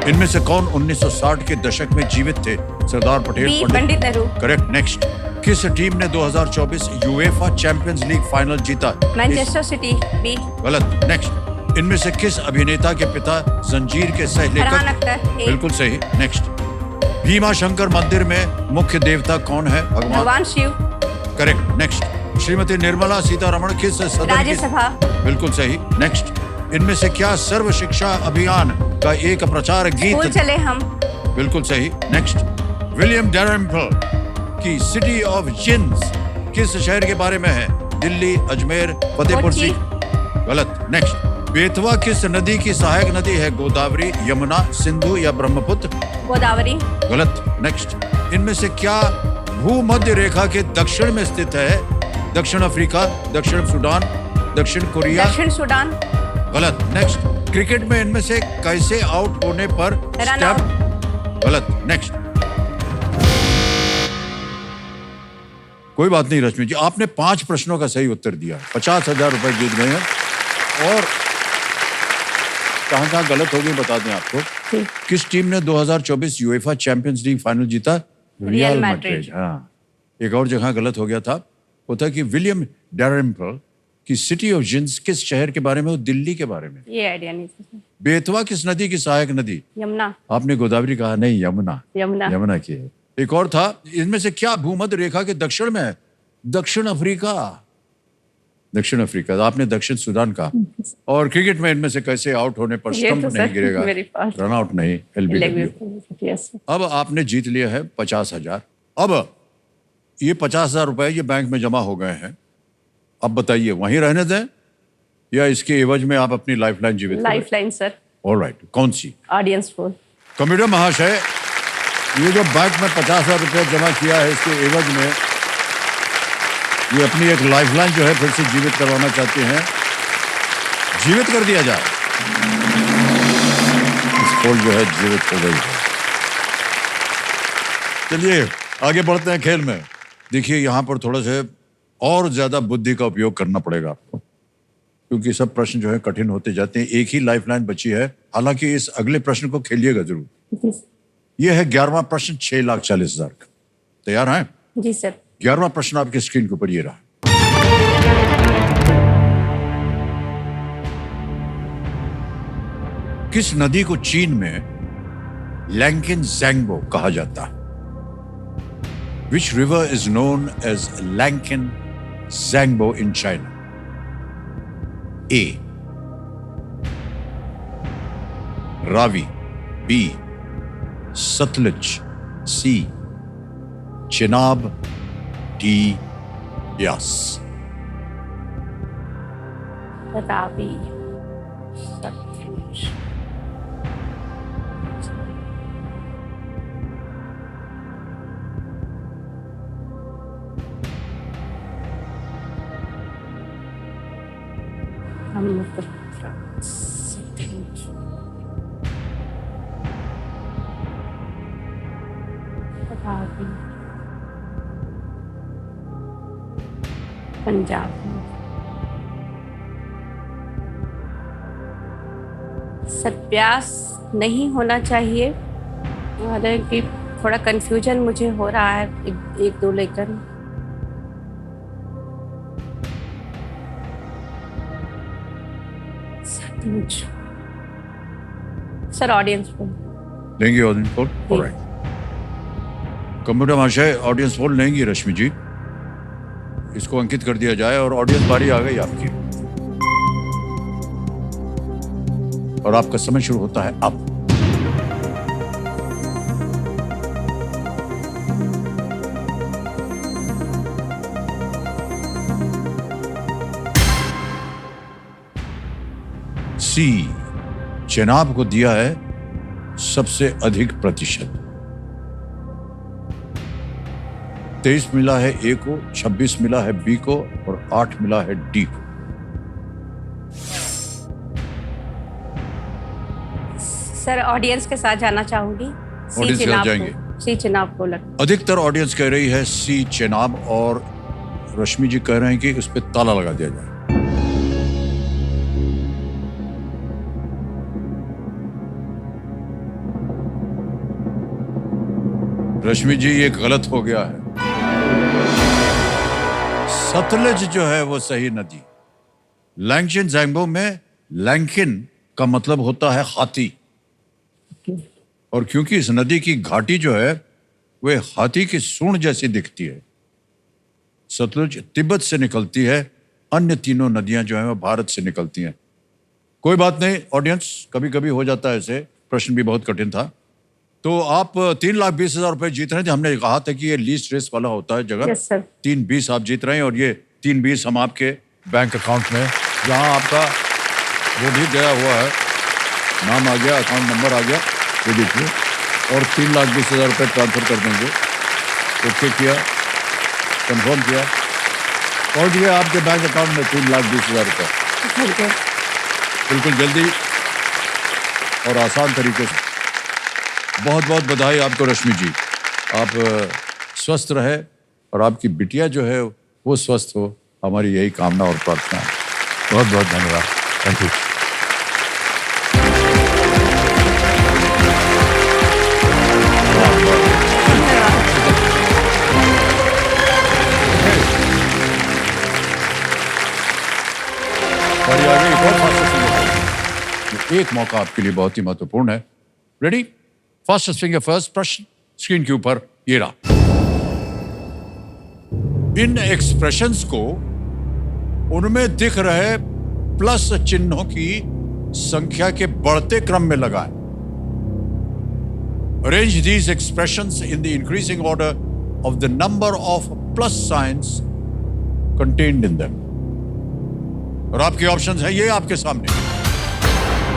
इनमें से कौन 1960 के दशक में जीवित थे? Sardar Patel, B Pandit Nehru. Correct. Next, किस टीम ने 2024 यूएफा चैंपियंस लीग फाइनल जीता? Manchester city. बी। गलत। नेक्स्ट, इनमें से किस अभिनेता के पिता जंजीर के सह फरहान लेखक? अख्तर। ए। बिल्कुल सही। नेक्स्ट, भीमा शंकर मंदिर में मुख्य देवता कौन है? भगवान। भगवान शिव। करेक्ट। नेक्स्ट, श्रीमती निर्मला सीतारमण किस सदन की? राज्यसभा। बिल्कुल सही। नेक्स्ट, इनमें से क्या सर्व शिक्षा अभियान का एक प्रचार स्कूल गीत? चले हम। बिल्कुल सही। नेक्स्ट, विलियम डैलिम्पल की सिटी ऑफ जिन्स किस शहर के बारे में है? दिल्ली, अजमेर, फतेहपुर कोच्चि। सीकरी। गलत। नेक्स्ट, बेतवा किस नदी की सहायक नदी है? गोदावरी, यमुना, सिंधु या ब्रह्मपुत्र? गोदावरी। गलत। नेक्स्ट, इनमें से क्या भूमध्य रेखा के दक्षिण में स्थित है? दक्षिण अफ्रीका, दक्षिण सूडान, दक्षिण कोरिया? दक्षिण सूडान। गलत। नेक्स्ट, क्रिकेट में इनमें से कैसे आउट होने पर रन स्टंप? गलत। नेक्स्ट, कोई बात नहीं रश्मि जी, आपने 5 प्रश्नों का सही उत्तर दिया, 50,000 रुपए जीत गए हैं। और कहाँ गलत हो गई बता दें आपको। जी। किस टीम ने 2024 यूएफा चैंपियंस लीग फाइनल जीता? Real Madrid. हाँ, एक और जगह गलत हो गया था, वो था कि विलियम डैलिम्पल की सिटी ऑफ जिन्स किस शहर के बारे में? वो दिल्ली के बारे में। ये आइडिया नहीं था। बेतवा किस नदी की सहायक नदी? यमुना। आपने गोदावरी कहा, नहीं यमुना। यमुना। यमुना की है। एक और था, इनमें से क्या भूमध्य रेखा के दक्षिण में है? दक्षिण अफ्रीका। दक्षिण अफ्रीका। आपने दक्षिण सूडान कहा। और क्रिकेट में इनमें से कैसे आउट होने पर ये स्टंप तो नहीं सर गिरेगा? मेरे पास। रन आउट नहीं, एलबीडब्ल्यू। यस। अब आपने जीत लिया है 50,000। अब ये 50,000 रुपए ये बैंक में जमा हो गए हैं। अब बताइए वहीं रहने दें या इसके एवज में आप अपनी लाइफलाइन जीवित करें? Lifeline sir. ऑलराइट, कौन सी? Audience poll. कॉमेडियन महाशय, ये जो बैंक में 50,000 रुपए जमा किया है इसके एवज में ये अपनी एक लाइफलाइन जो है फिर से जीवित करवाना चाहते हैं। जीवित कर दिया जाए। इस पोल जो है जीवित हो गई है। चलिए आगे बढ़ते हैं खेल में। देखिए यहाँ पर थोड़ा सा और ज्यादा बुद्धि का उपयोग करना पड़ेगा आपको, क्योंकि सब प्रश्न जो है कठिन होते जाते हैं। एक ही लाइफलाइन बची है, हालांकि इस अगले प्रश्न को खेलिएगा जरूर। यह है 11वां प्रश्न, 6,40,000 का। तैयार हैं? जी सर। 11वां प्रश्न आपके स्क्रीन के ऊपर ये रहा। किस नदी को चीन में लैंकिन ज़ैंगबो कहा जाता है? Which river is known as Lankan Zangbo in China? A. Ravi. B. Satluj. C. Chenab. D. Yas. Ravi. Sutlej. Punjab. Satya's नहीं होना चाहिए, हालांकि थोड़ा कंफ्यूजन मुझे हो रहा है एक दो लेकर। सर ऑडियंस पोल लेंगी ऑडियंस पोल? ऑलराइट। कंप्यूटर महाशय ऑडियंस पोल लेंगी रश्मि जी, इसको अंकित कर दिया जाए और ऑडियंस बारी आ गई आपकी और आपका समय शुरू होता है अब। सी, चेनाब को दिया है सबसे अधिक प्रतिशत। 23 मिला है ए को, 26 मिला है बी को और 8 मिला है डी को। सर ऑडियंस के साथ जाना चाहूंगी। ऑडियंस के साथ जाएंगे? सी चेनाब को लग। अधिकतर ऑडियंस कह रही है सी चेनाब और रश्मि जी कह रहे हैं कि उस पर ताला लगा दिया जाए। रश्मि जी ये गलत हो गया है। सतलज जो है वो सही नदी। लैंगचिन ज़ैंगबो में लैंकिन का मतलब होता है हाथी, और क्योंकि इस नदी की घाटी जो है वह हाथी की सूंड जैसी दिखती है, सतलुज तिब्बत से निकलती है, अन्य तीनों नदियां जो हैं वो भारत से निकलती हैं। कोई बात नहीं ऑडियंस, कभी कभी हो जाता है ऐसे। प्रश्न भी बहुत कठिन था। तो आप 3,20,000 रुपए जीत रहे थे। हमने कहा था कि ये लीस्ट रेस वाला होता है जगह। Yes, sir. 3,20 आप जीत रहे हैं, और ये 3,20 हम आपके बैंक अकाउंट में, जहां आपका वो भी गया हुआ है, नाम आ गया, अकाउंट नंबर आ गया, ये देखिए, और 3,20,000 रुपये ट्रांसफर कर देंगे। ओके किया, कंफर्म किया, पहुंच गया आपके बैंक अकाउंट में 3,20,000 रुपये, बिल्कुल जल्दी और आसान तरीके से। बहुत बहुत बधाई आपको रश्मि जी। आप स्वस्थ रहे और आपकी बिटिया जो है वो स्वस्थ हो, हमारी यही कामना और प्रार्थना है। बहुत बहुत धन्यवाद। Thank you. बारी आ गई बहुत फास्ट। एक मौका आपके लिए बहुत ही महत्वपूर्ण है। रेडी? Fastest finger first. प्रश्न स्क्रीन के ऊपर ये रहा। इन एक्सप्रेशंस को उनमें दिख रहे प्लस चिन्हों की संख्या के बढ़ते क्रम में लगाएं। Arrange these expressions in the increasing order of the number of plus signs contained in them. और आपके ऑप्शंस हैं ये आपके सामने।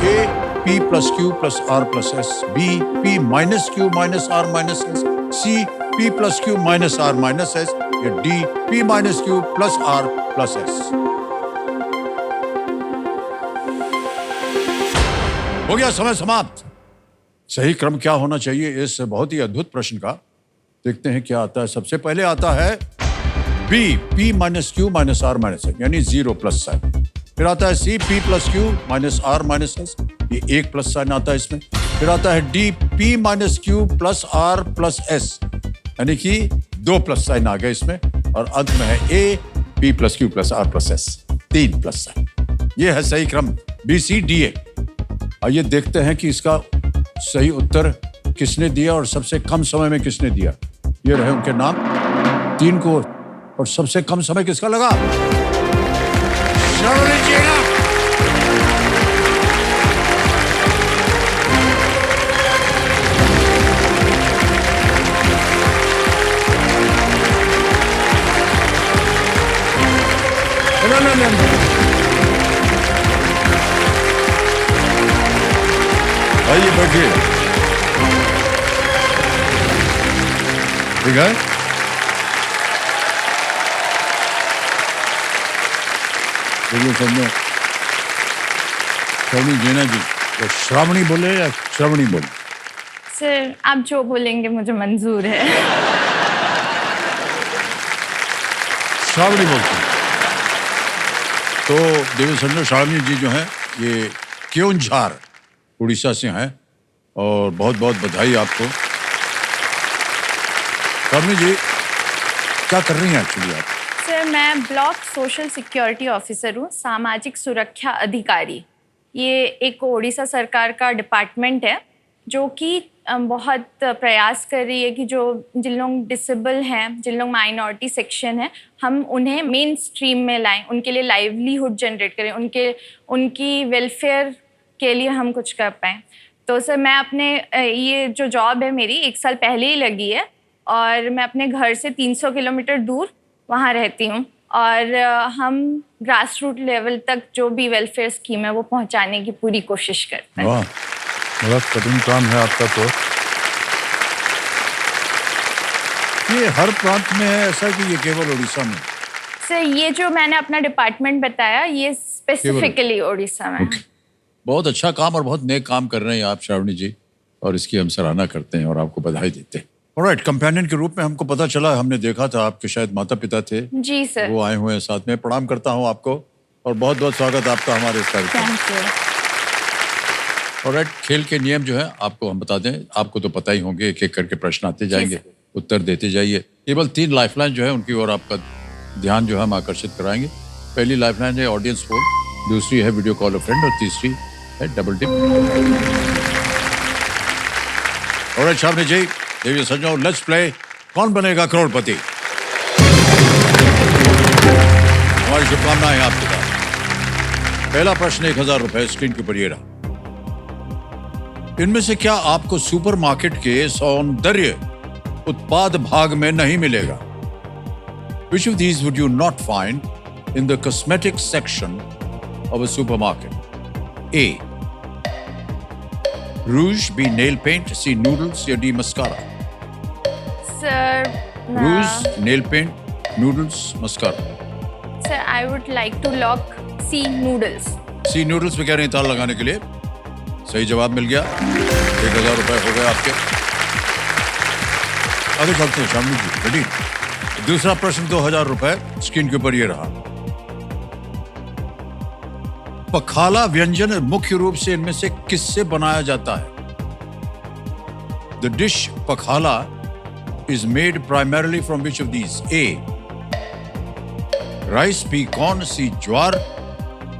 A P plus Q plus R plus S, B P minus Q minus R minus S, C P plus Q minus R minus S, या D P minus Q plus R plus S. हो गया समय समाप्त। सही क्रम क्या होना चाहिए इस बहुत ही अद्भुत प्रश्न का? देखते हैं क्या आता है। सबसे पहले आता है B P minus Q minus R minus S, यानी 0 प्लस साइन। फिर आता है C P plus Q minus R minus S, ये 1 प्लस साइन आता है इसमें। फिर आता है D P minus Q plus R plus S, यानी कि 2 प्लस साइन आ गए इसमें। और अंत में है A P plus Q plus R plus S, 3 plus sign. ये है सही क्रम बी सी डी ए। आइए देखते हैं कि इसका सही उत्तर किसने दिया और सबसे कम समय में किसने दिया। ये रहे उनके नाम 3 को, और सबसे कम समय किसका लगा? श्रावणी जी ना। आइए बैठिए। ठीक है, बोलिए सबने। श्रावणी जीना जी, तो श्रावणी बोले या श्रावणी बोले? सर आप जो बोलेंगे मुझे मंजूर है। श्रावणी बोलते हैं। तो देवेंद्र श्रावणी जी जो हैं ये केओंझार उड़ीसा से हैं, और बहुत बहुत बधाई आपको। श्रावणी जी क्या कर रही हैं एक्चुअली आप? सर मैं ब्लॉक सोशल सिक्योरिटी ऑफिसर हूँ, सामाजिक सुरक्षा अधिकारी। ये एक उड़ीसा सरकार का डिपार्टमेंट है जो कि बहुत प्रयास कर रही है कि जो जिन लोग डिसेबल हैं, जिन लोग माइनॉरिटी सेक्शन हैं, हम उन्हें मेन स्ट्रीम में लाएं, उनके लिए लाइवलीहुड जनरेट करें, उनकी वेलफेयर के लिए हम कुछ कर पाएँ। तो सर मैं अपने ये जो जॉब है मेरी 1 साल पहले ही लगी है, और मैं अपने घर से 300 किलोमीटर दूर वहाँ रहती हूँ, और हम ग्रास रूट लेवल तक जो भी वेलफेयर स्कीम है वो पहुँचाने की पूरी कोशिश करते हैं। वाह, बड़ा कठिन काम है आपका। तो ये हर प्रांत में है ऐसा कि ये केवल उड़ीसा में? सर ये जो मैंने अपना डिपार्टमेंट बताया ये स्पेसिफिकली उड़ीसा में है। बहुत अच्छा काम और बहुत नेक काम कर रहे हैं आप श्रावणी जी, और इसकी हम सराहना करते हैं और आपको बधाई देते हैं। ऑलराइट, कंपेनियन के रूप में हमको पता चला, हमने देखा था आपके शायद माता पिता थे, जी सर। वो आए हुए हैं साथ में। प्रणाम करता हूँ आपको और बहुत बहुत स्वागत आपका हमारे इस कार्यक्रम में। Thank you. ऑलराइट, खेल के नियम जो है आपको हम बता दें, आपको तो पता ही होंगे, एक एक करके प्रश्न आते जाएंगे। उत्तर देते जाइए। केवल 3 लाइफलाइन जो है उनकी ओर आपका ध्यान जो है हम आकर्षित कराएंगे। पहली लाइफलाइन है ऑडियंस पोल, दूसरी है वीडियो कॉल अ फ्रेंड और तीसरी है डबल टिप। और शामनी जी, देवी संजो, लेट्स प्ले कौन बनेगा करोड़पति। हमारी शुभकामनाएं आपके साथ। पहला प्रश्न 1000 रुपए स्क्रीन के ऊपर ये रहा। इनमें से क्या आपको सुपरमार्केट के सौंदर्य उत्पाद भाग में नहीं मिलेगा? Which of these would you not find in the cosmetic section of a supermarket? A. Rouge, B. Nail paint, C. Noodles, या D. Mascara? Sir Rouge, nail paint, noodles, mascara. Sir I would like to lock C noodles. C. Noodles पे कह रहे हैं ताल लगाने के लिए। सही जवाब मिल गया। 1000 रुपए हो गए आपके। आगे चलते हैं शामली जी, रेडी? दूसरा प्रश्न 2000 रुपए स्क्रीन के ऊपर ये रहा। पखाला व्यंजन मुख्य रूप से इनमें से किससे बनाया जाता है? The dish pakhala is made primarily from which of these? A. Rice, B corn, C jowar,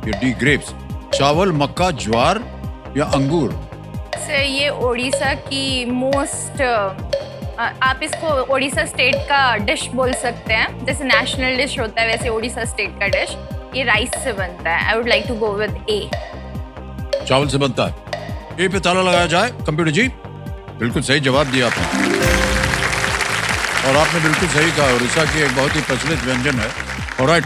या डी ग्रेप्स? चावल, मक्का, ज्वार या अंगूर? सर ये उड़ीसा की मोस्ट आप इसको उड़ीसा स्टेट का डिश बोल सकते हैं। जैसे नेशनल डिश होता है वैसे उड़ीसा स्टेट का डिश ये राइस से बनता है। I would like to go with A. चावल से बनता है। ए पे ताला लगाया जाए। कंप्यूटर जी, बिल्कुल सही जवाब दिया आपने। और आपने बिल्कुल सही कहा, उड़ीसा की एक बहुत ही प्रचलित व्यंजन है। ऑलराइट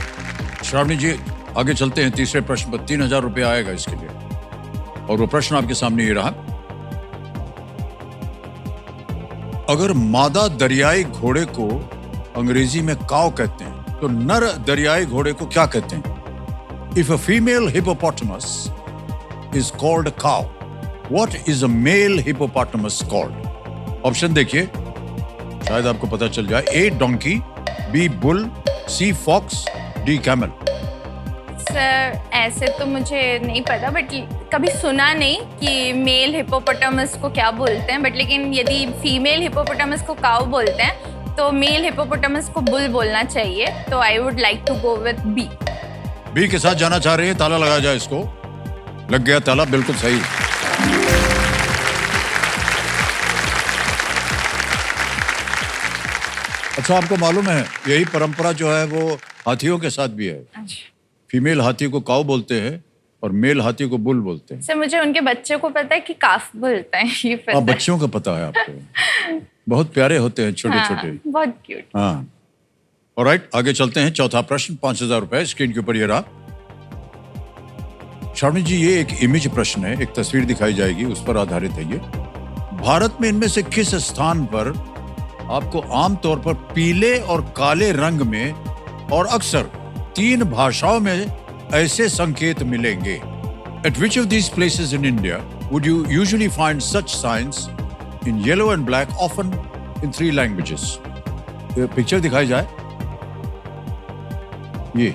श्रावणी जी, आगे चलते हैं तीसरे प्रश्न पर। 3000 रुपये आएगा इसके लिए। और वो प्रश्न आपके सामने ये रहा। अगर मादा दरियाई घोड़े को अंग्रेजी में काव कहते हैं तो नर दरियाई घोड़े को क्या कहते हैं? If a female hippopotamus is called cow, what is a male hippopotamus called? Option देखिए, शायद आपको पता चल जाए। A donkey, B bull, C fox, D camel? Sir ऐसे तो मुझे नहीं पता, बट कभी सुना नहीं कि मेल हिपोपोटामस को क्या बोलते हैं। बट लेकिन यदि फीमेल हिपोपोटामस को काव बोलते हैं तो मेल हिपोपोटामस को बुल बोलना चाहिए। तो I would like to go with B. B के साथ जाना चाह रहे हैं? ताला लगाया जाए इसको। लग गया ताला, बिल्कुल सही। अच्छा, आपको मालूम है यही परंपरा जो है वो हाथियों के साथ भी है। फीमेल हाथी को काऊ बोलते हैं और मेल हाथी को बुल बोलते हैं। सर मुझे उनके बच्चे को पता है कि काफ बोलते हैं, ये पता है। बच्चों का पता है आपको। बहुत प्यारे होते हैं, छोटे छोटे। हाँ, बहुत क्यूट। हाँ, ऑलराइट आगे चलते हैं। चौथा प्रश्न 5000 रुपए स्क्रीन के ऊपर ये रहा। श्रावणी जी, ये एक इमेज प्रश्न है, एक तस्वीर दिखाई जाएगी, उस पर आधारित है ये। भारत में इनमें से किस स्थान पर आपको आमतौर पर पीले और काले रंग में और अक्सर 3 भाषाओं में ऐसे संकेत मिलेंगे? At which of these places in India would you usually find such signs in yellow and black, often in 3 languages? ये पिक्चर दिखाई जाए। ये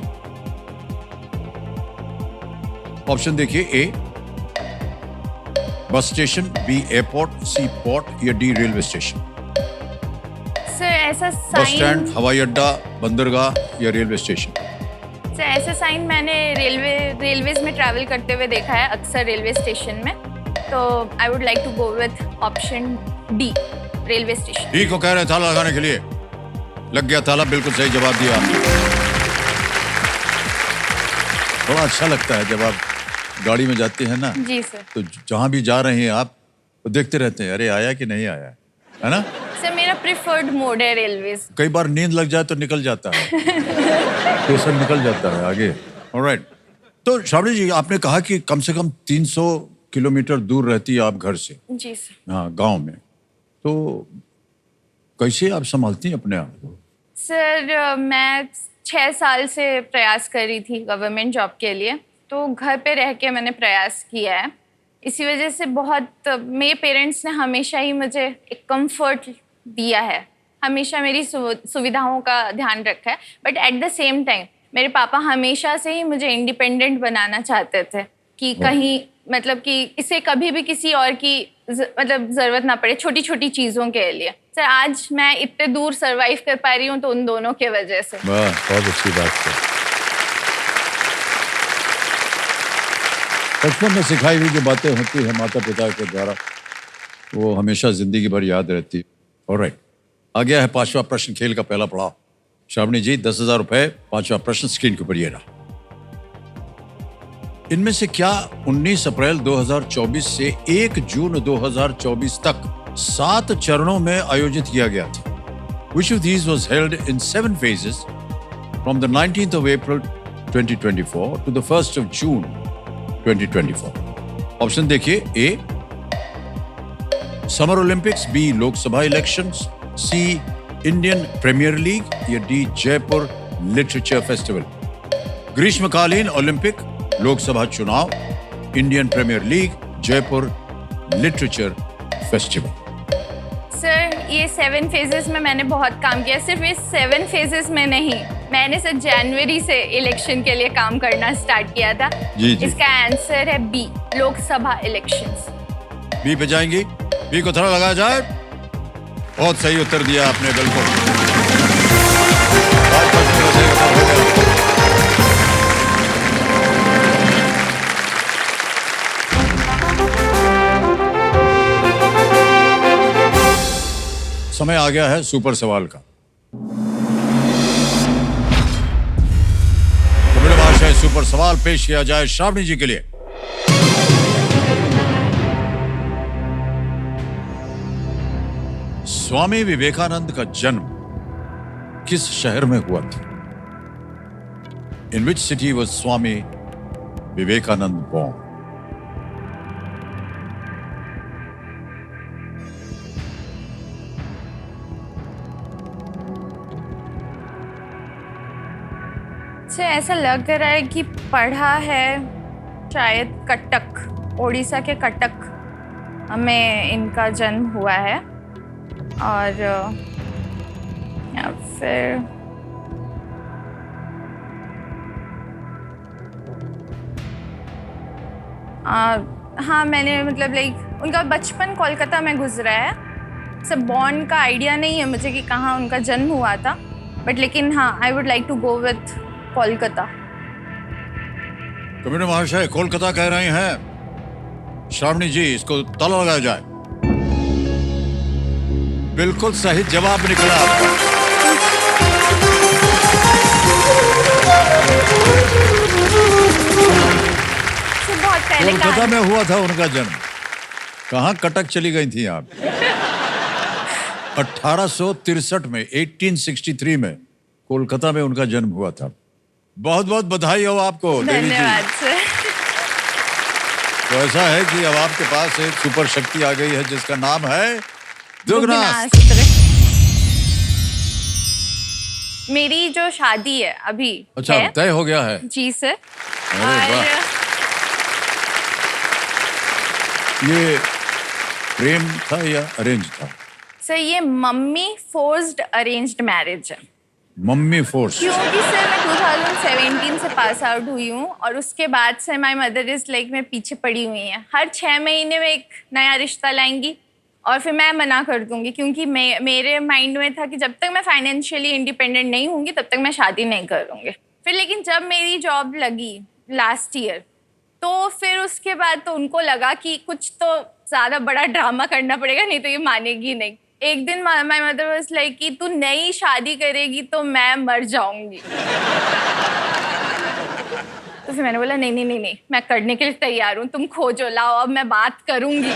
ऑप्शन देखिए। A bus station, B airport, C port या डी रेलवे स्टेशन? सर ऐसा बस स्टैंड, साइन, हवाई अड्डा, बंदरगाह या रेलवे स्टेशन? सर ऐसा साइन मैंने रेलवेज में ट्रैवल करते हुए देखा है अक्सर रेलवे स्टेशन में। तो I would like to go with option D, railway station. D को कह रहे हैं ताला लगाने के लिए। लग गया ताला, बिल्कुल सही जवाब दिया आपने। बड़ा अच्छा लगता है जब आप गाड़ी में जाते हैं ना, जी सर। तो जहां भी जा रहे हैं आप तो देखते रहते हैं, अरे आया कि नहीं आया, है ना? सर मेरा प्रिफर्ड मोड है रेलवेज। कई बार नींद लग जाए तो निकल जाता है, स्टेशन निकल जाता है आगे। ऑलराइट, तो श्रावणी जी, आपने कहा कि कम से कम 300 किलोमीटर दूर रहती है आप घर से। जी सर। हाँ, गांव में। तो कैसे आप संभालती हैं अपने आप को? सर मैं 6 साल से प्रयास कर रही थी गवर्नमेंट जॉब के लिए, तो घर पे रह के मैंने प्रयास किया है। इसी वजह से बहुत मेरे पेरेंट्स ने हमेशा ही मुझे एक कंफर्ट दिया है, हमेशा मेरी सुविधाओं का ध्यान रखा है। But at the same time मेरे पापा हमेशा से ही मुझे इंडिपेंडेंट बनाना चाहते थे। कि कहीं मतलब कि इसे कभी भी किसी और की मतलब जरूरत ना पड़े छोटी छोटी चीजों के लिए। सर आज मैं इतने दूर सरवाइव कर पा रही हूँ तो उन दोनों के वजह से। वाह, बहुत अच्छी बात है। बचपन में सिखाई हुई जो बातें होती है माता पिता के द्वारा, वो हमेशा जिंदगी भर याद रहती है। ऑलराइट, आ गया है पांचवा प्रश्न, खेल का पहला पड़ाव। श्रावणी जी, 10,000 रुपए, पांचवा प्रश्न स्क्रीन के ऊपर ये रहा। इनमें से क्या 19 अप्रैल 2024 से 1 जून 2024 तक 7 चरणों में आयोजित किया गया था? Which of these was held in 7 phases from the 19th of April 2024 to the 1st of June 2024? Option देखिए। A summer Olympics, B Lok Sabha elections, C Indian Premier League, या डी जयपुर लिटरेचर फेस्टिवल। ग्रीष्मकालीन ओलंपिक, लोकसभा चुनाव, Indian Premier League, Jaipur literature festival. Sir ये 7 फेजेस में मैंने बहुत काम किया। सिर्फ ये 7 फेजेस में नहीं, मैंने सर जनवरी से इलेक्शन के लिए काम करना स्टार्ट किया था। जी जी। इसका आंसर है बी लोकसभा इलेक्शंस। बी पे जाएंगी? बी को थोड़ा लगाया जाए। बहुत सही उत्तर दिया आपने, बिल्कुल। बहुत सही उत्तर हो गया। समय आ गया है सुपर सवाल का। तो मेरे भाषा सुपर सवाल पेश किया जाए श्रावणी जी के लिए। स्वामी विवेकानंद का जन्म किस शहर में हुआ था? In which city was Swami Vivekananda born? से ऐसा लग रहा है कि पढ़ा है शायद कटक, उड़ीसा के कटक में इनका जन्म हुआ है। और या फिर हाँ, मैंने मतलब लाइक उनका बचपन कोलकाता में गुजरा है। सब बॉर्न का आइडिया नहीं है मुझे कि कहाँ उनका जन्म हुआ था, बट लेकिन हाँ, I would like to go with Kolkata. Communist महाशय कोलकाता कह रहे हैं। श्रावणी जी, इसको ताला लगाया जाए। बिल्कुल सही जवाब निकला आपका। बहुत पहले कोलकाता में हुआ था उनका जन्म। कहाँ कटक चली गई थी आप? 1863 में, 1863 में कोलकाता में उनका जन्म हुआ था। बहुत बहुत बधाई हो आपको देवी जी। धन्यवाद सर। तो ऐसा है कि अब आपके पास एक सुपर शक्ति आ गई है जिसका नाम है दुगनास्त्र। मेरी जो शादी है अभी अच्छा, तय हो गया है? जी सर। अरे वाह। ये प्रेम था या अरेंज था? सर ये मम्मी फोर्स्ड अरेंज्ड मैरिज है। Mummy force? क्योंकि सर मैं 2017 से पास आउट हुई हूँ और उसके बाद से माय मदर इज लाइक मैं पीछे पड़ी हुई है। हर 6 महीने में एक नया रिश्ता लाएंगी और फिर मैं मना कर दूंगी, क्योंकि मेरे माइंड में था कि जब तक मैं फाइनेंशियली इंडिपेंडेंट नहीं होंगी तब तक मैं शादी नहीं करूँगी। फिर लेकिन जब मेरी जॉब लगी लास्ट ईयर, तो फिर उसके बाद तो उनको लगा कि कुछ तो ज़्यादा बड़ा ड्रामा करना पड़ेगा, नहीं तो ये मानेगी नहीं। एक दिन माय मदर वाज लाइक कि तू नई शादी करेगी तो मैं मर जाऊंगी। तो फिर मैंने बोला नहीं, मैं करने के लिए तैयार हूँ, तुम खोजो लाओ, अब मैं बात करूंगी।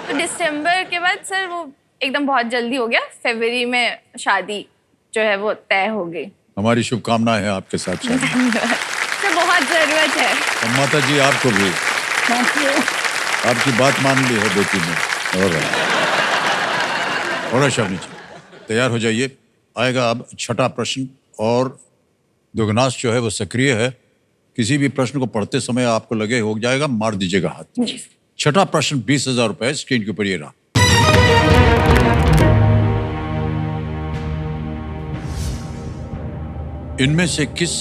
तो दिसंबर के बाद सर वो एकदम बहुत जल्दी हो गया, फरवरी में शादी जो है वो तय हो गई। हमारी शुभकामनाएं हैं आपके साथ शादी। तो बहुत जरूरत है। और माता जी आपको भी। आपकी बात मान ली है बेटी ने। और श्रावणी जी तैयार हो जाइए। आएगा अब छठा प्रश्न और दुगनास जो है वो सक्रिय है। किसी भी प्रश्न को पढ़ते समय आपको लगे हो जाएगा, मार दीजिएगा हाथ। छठा प्रश्न 20,000 रुपए स्क्रीन के ऊपर ये रहा। इनमें से किस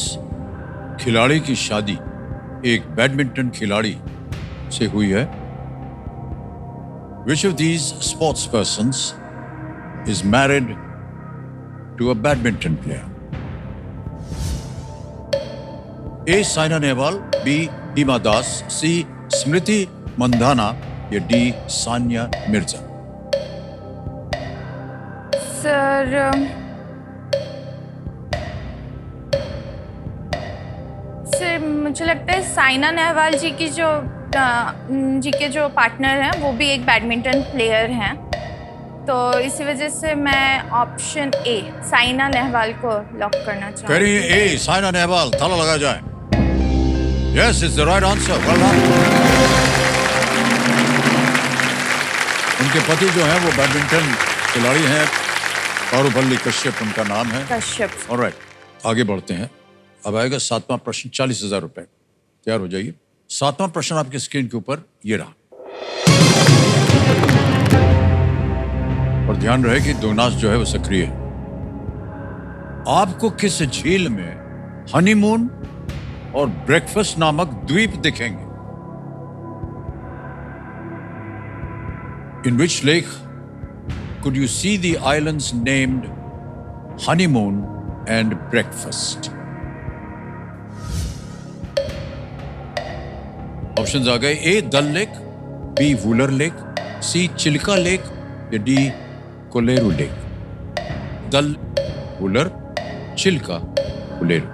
खिलाड़ी की शादी एक बैडमिंटन खिलाड़ी से हुई है. Which of these sports persons is married to a badminton player? A. Saina Nehwal, B. Hima Das, C. Smriti Mandhana या D. Sania Mirza. सर मुझे लगता है साइना नेहवाल जी की जी के जो पार्टनर हैं वो भी एक बैडमिंटन प्लेयर हैं, तो इसी वजह से मैं ऑप्शन ए साइना नेहवाल को लॉक करना चाहूँ. कह रही है ए साइना नेहवाल. ताला लगा जाए. Yes, it's the right answer. Well done. उनके पति जो हैं वो बैडमिंटन खिलाड़ी हैं. पारुपल्ली कश्यप उनका नाम है. कश्यप. ऑलराइट, आगे बढ़ते हैं. अब आएगा 7वां प्रश्न. 40,000 रुपए. तैयार हो जाइए. 7वां प्रश्न आपकी स्क्रीन के ऊपर ये रहा. और ध्यान रहे कि दोनास जो है वो सक्रिय है. आपको किस झील में हनीमून और ब्रेकफास्ट नामक द्वीप दिखेंगे? In which lake could you see the islands named Honeymoon and Breakfast? Options आ गए. A Dal lake, B Wular lake, C Chilka lake या D Kolleru lake. Dal, Wular, Chilka, Kolleru.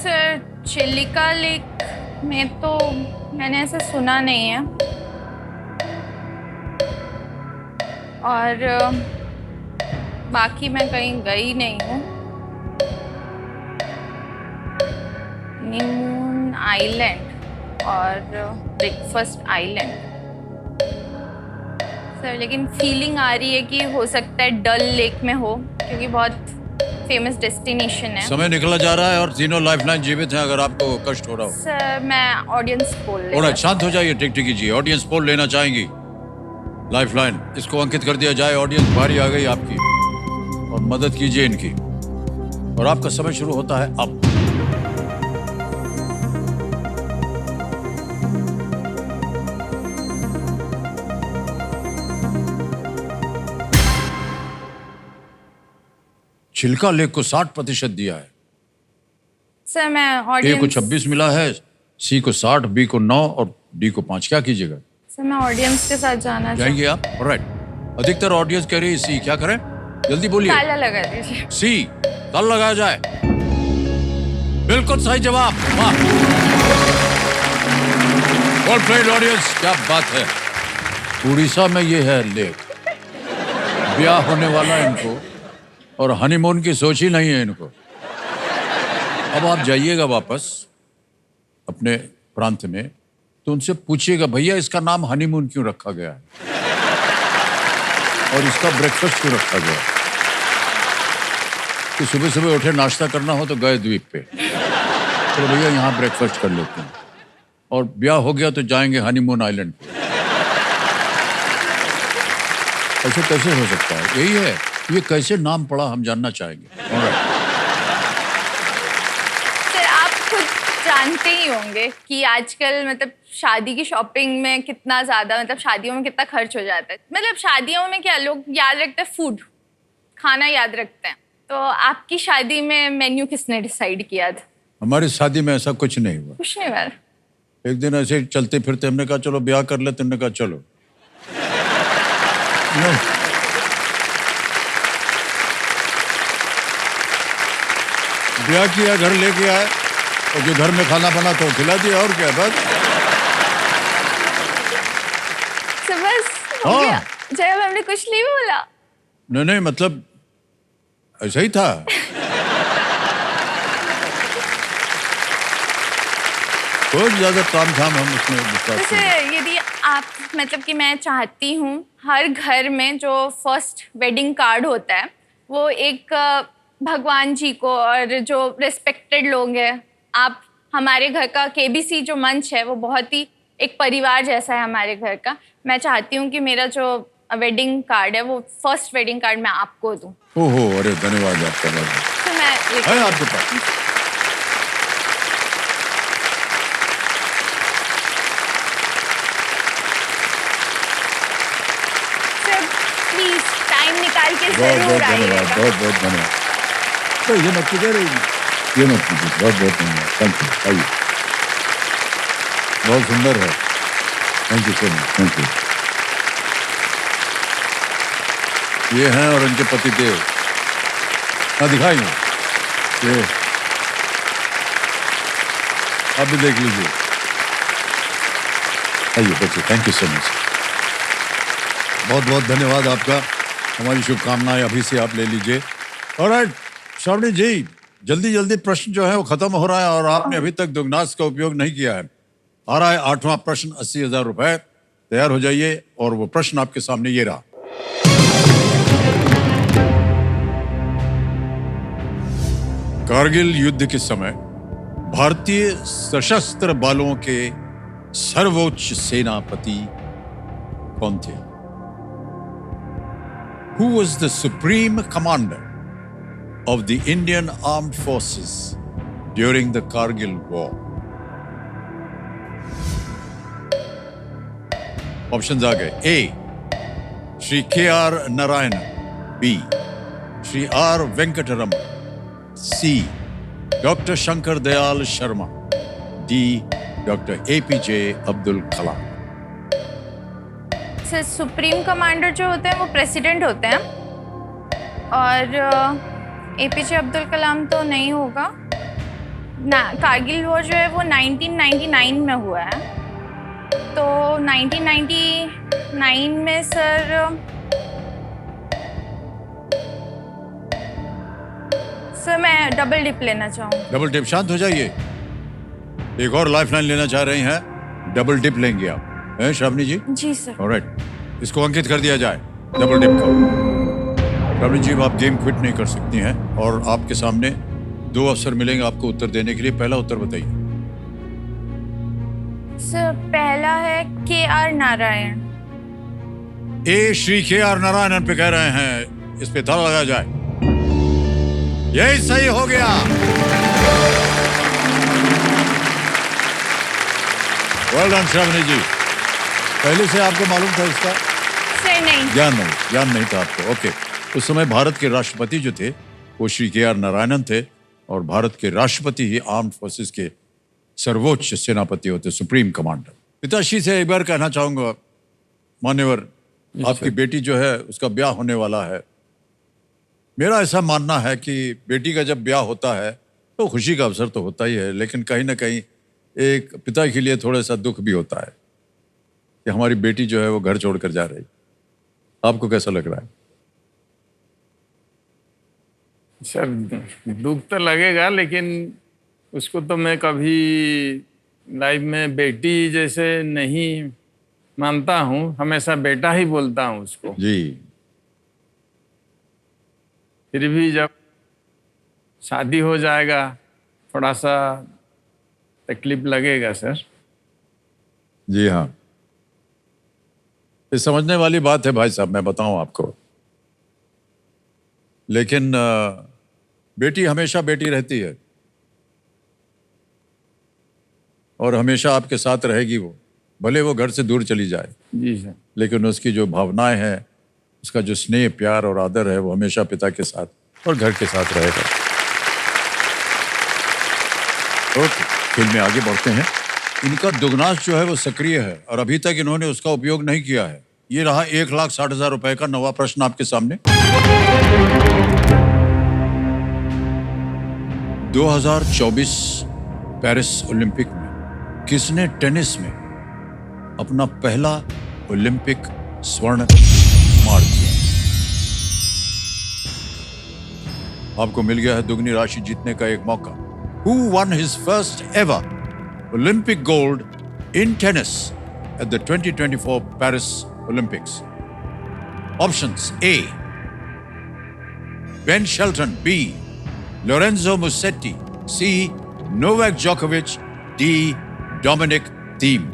Sir Chilika lake में तो मैंने ऐसा सुना नहीं है, और बाकी मैं कहीं गई नहीं हूँ. हनीमून आइलैंड और ब्रेकफास्ट आइलैंड सर, लेकिन फीलिंग आ रही है कि हो सकता है डल लेक में हो, क्योंकि बहुत फेमस डेस्टिनेशन है. समय निकला जा रहा है और तीनों लाइफलाइन जीवित हैं अगर आपको कष्ट हो रहा हो. सर मैं ऑडियंस पोल ले. ऑलराइट, शांत हो जाइए. टिक टिकी जी, ऑडियंस पोल लेना चाहेंगी. लाइफलाइन इसको अंकित कर दिया जाए. ऑडियंस भारी आ गई आपकी और मदद कीजिए इनकी. और आपका समय शुरू होता है अब. चिल्का लेक को 60% दिया है. सर मैं ए को ऑडियंस 26 मिला है, सी को 60, बी को 9 और डी को 5. क्या कीजिएगा? सर मैं ऑडियंस के साथ जाना जाएंगे आप? ऑलराइट, अधिकतर ऑडियंस कह रही है सी. क्या करें? जल्दी बोलिए. ताला लगा दीजिए. सी, ताला लगाया जाए. बिल्कुल सही जवाब. वाह, वेल प्लेड ऑडियंस. क्या बात है. उड़ीसा में ये है लेक. ब्याह होने वाला है इनको और हनीमून की सोच ही नहीं है इनको. अब आप जाइएगा वापस अपने प्रांत में, तो उनसे पूछिएगा भैया इसका नाम हनीमून क्यों रखा गया है और इसका ब्रेकफास्ट क्यों रखा गया है. तो सुबह सुबह उठे नाश्ता करना हो तो गए द्वीप पे, तो भैया यहाँ ब्रेकफास्ट कर लेते हैं, और ब्याह हो गया तो जाएंगे हनीमून आइलैंड पे. ऐसे कैसे हो सकता है? यही है, ये कैसे नाम पड़ा हम जानना चाहेंगे. सर आप खुद जानते ही होंगे कि आजकल मतलब शादी की शॉपिंग में कितना ज्यादा, मतलब शादियों में कितना खर्च हो जाता है. मतलब शादियों में क्या लोग याद रखते हैं? फूड, खाना याद रखते हैं. तो आपकी शादी में मेन्यू किसने डिसाइड किया था? हमारी शादी में ऐसा कुछ नहीं हुआ. कुछ नहीं हुआ. एक दिन ऐसे चलते फिरते हमने कहा चलो ब्याह कर ले. तुमने कहा चलो. नहीं, ब्याह किया, घर लेके आए और जो घर में खाना बना तो खिला दिया. और क्या, बस. तो बस हो हाँ. गया. जब हमने कुछ नहीं बोला. नहीं नहीं, मतलब ऐसा ही था. बहुत ज्यादा ताम झाम हम उसमें विश्वास जैसे नहीं. यदि आप मतलब कि मैं चाहती हूँ हर घर में जो फर्स्ट वेडिंग कार्ड होता है वो एक भगवान जी को और जो रिस्पेक्टेड लोग हैं, आप हमारे घर का केबीसी जो मंच है वो बहुत ही एक परिवार जैसा है हमारे घर का. मैं चाहती हूँ कि मेरा जो वेडिंग कार्ड है वो फर्स्ट वेडिंग कार्ड मैं आपको दूँ. ओहो, अरे धन्यवाद आपका. तो मैं है आपके पास? बहुत जरूर बहुत धन्यवाद, आइएगा। बहुत बहुत धन्यवाद। तो ये मत कीजिए, ये मत कीजिए, बहुत बहुत धन्यवाद। थैंक यू, आइए। बहुत सुंदर है, thank you so much, thank you. ये हैं और इनके पति देव। हाँ दिखाई ये आप भी देख लीजिए। आइए बच्चे, थैंक यू सो मच, बहुत बहुत धन्यवाद आपका। हमारी शुभकामनाएं अभी से आप ले लीजिए। ऑलराइट श्रावणी जी, जल्दी जल्दी प्रश्न जो है वो खत्म हो रहा है और आपने अभी तक दुगनास का उपयोग नहीं किया है। आ रहा है 8वां प्रश्न, 80,000 रुपए। तैयार हो जाइए और वो प्रश्न आपके सामने ये रहा। कारगिल युद्ध के समय भारतीय सशस्त्र बलों के सर्वोच्च सेनापति कौन थे? Who was the supreme commander of the Indian Armed Forces during the Kargil War? Options आ गए। A. Shri K.R. Narayanan. B. Shri R. Venkataraman. C. Dr. Shankar Dayal Sharma. D. Dr. APJ Abdul Kalam. Supreme commander जो होते हैं वो प्रेसिडेंट होते हैं और एपीजे अब्दुल कलाम तो नहीं होगा ना। कारगिल वॉर जो है वो 1999 में हुआ है, तो 1999 में सर मैं डबल डिप लेना चाहूँगी। डबल डिप, शांत हो जाइए। एक और लाइफलाइन लेना चाह रही हैं, डबल डिप लेंगे आप, हैं श्रावणी जी? जी सर। ऑलराइट, इसको अंकित कर दिया जाए डबल डिप का। श्रावणी जी, आप गेम क्विट नहीं कर सकती हैं और आपके सामने 2 अवसर मिलेंगे आपको उत्तर देने के लिए। पहला उत्तर बताइए। सर पहला है KR नारायण। ए श्री KR नारायणन पे कह रहे हैं, इस पे ताला लगाया जाए। यही सही हो गया। वेल डन श्रावणी जी। पहले से आपको मालूम था इसका? सर नहीं। ज्ञान नहीं था आपको। ओके, उस समय भारत के राष्ट्रपति जो थे वो श्री KR नारायणन थे और भारत के राष्ट्रपति ही आर्म्ड फोर्सेस के सर्वोच्च सेनापति होते, सुप्रीम कमांडर। पिताश्री से एक बार कहना चाहूंगा, मान्यवर, आपकी बेटी जो है उसका ब्याह होने वाला है। मेरा ऐसा मानना है कि बेटी का जब ब्याह होता है तो खुशी का अवसर तो होता ही है, लेकिन कहीं ना कहीं एक पिता के लिए थोड़ा सा दुख भी होता है कि हमारी बेटी जो है वो घर छोड़कर जा रही। आपको कैसा लग रहा है? सर दुख तो लगेगा, लेकिन उसको तो मैं कभी लाइफ में बेटी जैसे नहीं मानता हूँ, हमेशा बेटा ही बोलता हूँ उसको जी। फिर भी जब शादी हो जाएगा थोड़ा सा तकलीफ लगेगा सर। जी हाँ, ये समझने वाली बात है भाई साहब, मैं बताऊं आपको। लेकिन बेटी हमेशा बेटी रहती है और हमेशा आपके साथ रहेगी वो, भले वो घर से दूर चली जाए। जी सर। लेकिन उसकी जो भावनाएं हैं, उसका जो स्नेह, प्यार और आदर है, वो हमेशा पिता के साथ और घर के साथ रहेगा। ओके, खेल में आगे बढ़ते हैं। इनका दुगनास जो है वो सक्रिय है और अभी तक इन्होंने उसका उपयोग नहीं किया है। ये रहा 1,60,000 रुपए का नवा प्रश्न आपके सामने। 2024 पेरिस ओलंपिक में किसने टेनिस में अपना पहला ओलंपिक स्वर्ण मार दिया? आपको मिल गया है दुगनी राशि जीतने का एक मौका। Who won his first ever Olympic gold in tennis at the 2024 Paris Olympics? Options: A. Ben Shelton. B. Lorenzo Musetti. C. Novak Djokovic. D. Dominic Thiem.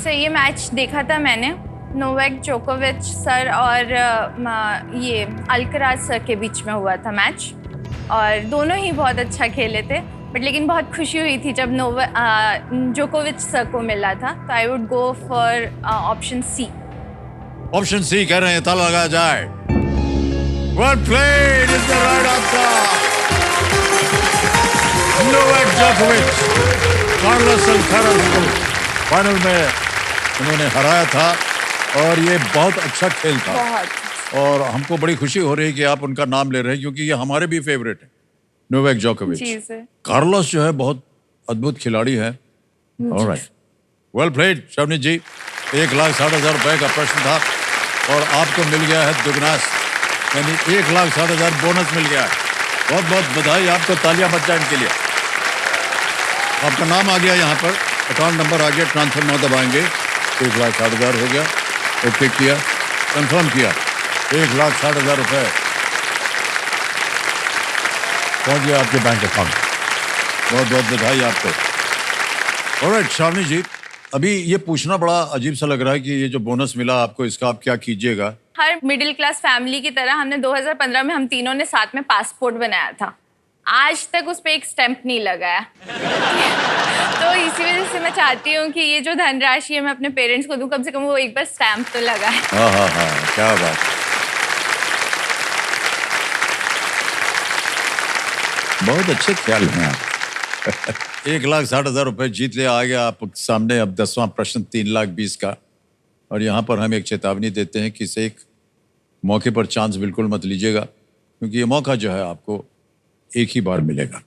Sir ये मैच देखा था मैंने, नोवाक जोकोविच सर और ये अल्कराज सर के बीच में हुआ था मैच और दोनों ही बहुत अच्छा खेले थे। बट लेकिन बहुत खुशी हुई थी जब जोकोविच सर को मिला था, तो I would go for option C. Option C कह रहे हैं, ताला लगाया जाए। Well played is the right answer. Novak Djokovic, Carlos Alcaraz को फाइनल में उन्होंने हराया था और ये बहुत अच्छा खेल था। बहुत। और हमको बड़ी खुशी हो रही है कि आप उनका नाम ले रहे हैं क्योंकि ये हमारे भी फेवरेट है, नोवाक जोकोविच। जी सर। कार्लोस जो है बहुत अद्भुत खिलाड़ी है। ऑलराइट, वेल प्लेड शवनीत जी। 1,60,000 रुपए का प्रश्न था और आपको मिल गया है दुगना, यानी 1,60,000 बोनस मिल गया है। बहुत बहुत बधाई आपको, तालियां बच जाए इनके लिए। आपका नाम आ गया यहाँ पर, अकाउंट नंबर आ गया, ट्रांसफर नाउ दबाएंगे। 1,60,000 हो गया, ओके किया, कंफर्म किया। 1,60,000 रुपए पहुंच गया आपके बैंक अकाउंट। बहुत बहुत बधाई आपको। ऑलराइट शावनी जी, अभी ये पूछना बड़ा अजीब सा लग रहा है कि ये जो बोनस मिला आपको, इसका आप क्या कीजिएगा? हर मिडिल क्लास फैमिली की तरह हमने 2015 में हम तीनों ने साथ में पासपोर्ट बनाया था। आज तक उस पे एक स्टैंप नहीं लगाया। तो इसी वजह से मैं चाहती हूँ कि ये जो धनराशि है मैं अपने पेरेंट्स को दूं, कम से कम वो एक बार स्टैंप तो लगाए। हाँ हाँ हाँ, क्या बात। बहुत अच्छे ख्याल हैं आप। 1,60,000 रुपए जीत ले आ गया आप सामने। अब 10वां प्रश्न 3,20,000 का, और यहाँ पर हम एक चेतावनी देते हैं कि इसे एक मौके पर चांस बिल्कुल मत लीजिएगा, क्योंकि ये मौका जो है आपको एक ही बार मिलेगा।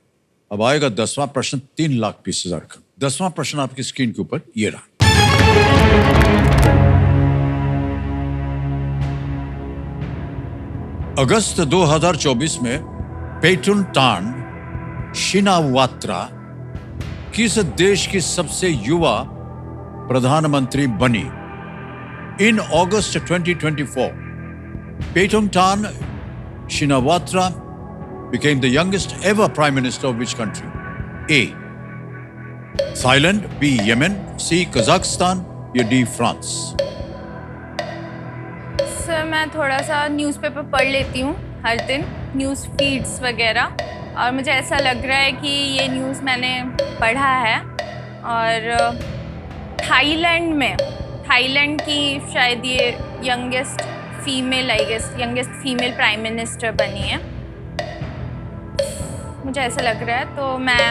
अब आएगा 10वां प्रश्न 3,20,000 का। 10वां प्रश्न आपकी स्क्रीन के ऊपर ये रहा। अगस्त 2024 में पेटुनटान शिनावात्रा किस देश की सबसे युवा प्रधानमंत्री बनी? इन अगस्त 2024, पेटुनटान Shinawatra became the youngest ever prime minister of which country? A. Thailand, B. Yemen, C. Kazakhstan, या D. France? सर मैं थोड़ा सा न्यूज़पेपर पढ़ लेती हूँ हर दिन, न्यूज़ फीड्स वगैरह, और मुझे ऐसा लग रहा है कि ये न्यूज़ मैंने पढ़ा है। और थाईलैंड की शायद ये यंगेस्ट फीमेल प्राइम मिनिस्टर बनी है, मुझे ऐसा लग रहा है। तो मैं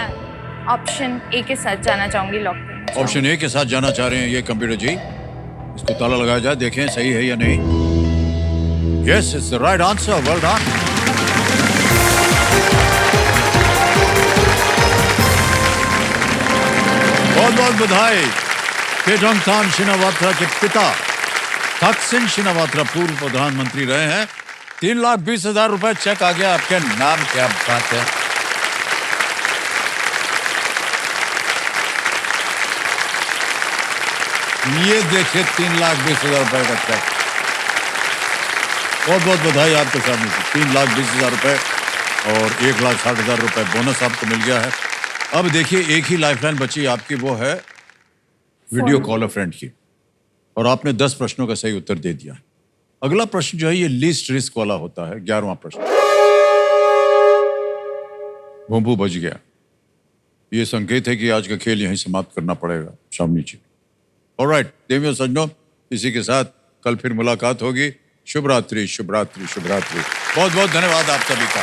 ऑप्शन ए के साथ जाना चाहूँगी, लॉक करना चाहूँगी। ऑप्शन ए के साथ जाना चाह रहे हैं ये कंप्यूटर जी। इसको ताला लगाया जाए, देखें सही है या नहीं। Yes, it's the right answer, well done. बहुत बहुत बधाई। पेटुनटान शिनावात्रा के पिता थकसिन शिनावात्रा पूर्व प्रधानमंत्री रहे हैं। 3,20,000 रुपए चेक आ गया आपके नाम। क्या बात है। ये देखिए 3,20,000 रुपए का चेक। बहुत बहुत बधाई आपके सामने से। 3,20,000 रुपए और 1,60,000 रुपए बोनस आपको मिल गया है। अब देखिए एक ही लाइफलाइन बची आपकी, वो है वीडियो कॉल अ फ्रेंड की, और आपने 10 प्रश्नों का सही उत्तर दे दिया। अगला प्रश्न जो है ये लीस्ट रिस्क वाला होता है, 11वां प्रश्न। भूंभू बज गया, ये संकेत है कि आज का खेल यहीं समाप्त करना पड़ेगा शामनी जी। ऑलराइट देवियों सज्जनों, इसी के साथ कल फिर मुलाकात होगी। शुभ रात्रि, शुभ रात्रि, शुभ रात्रि। बहुत बहुत धन्यवाद आप सभी का।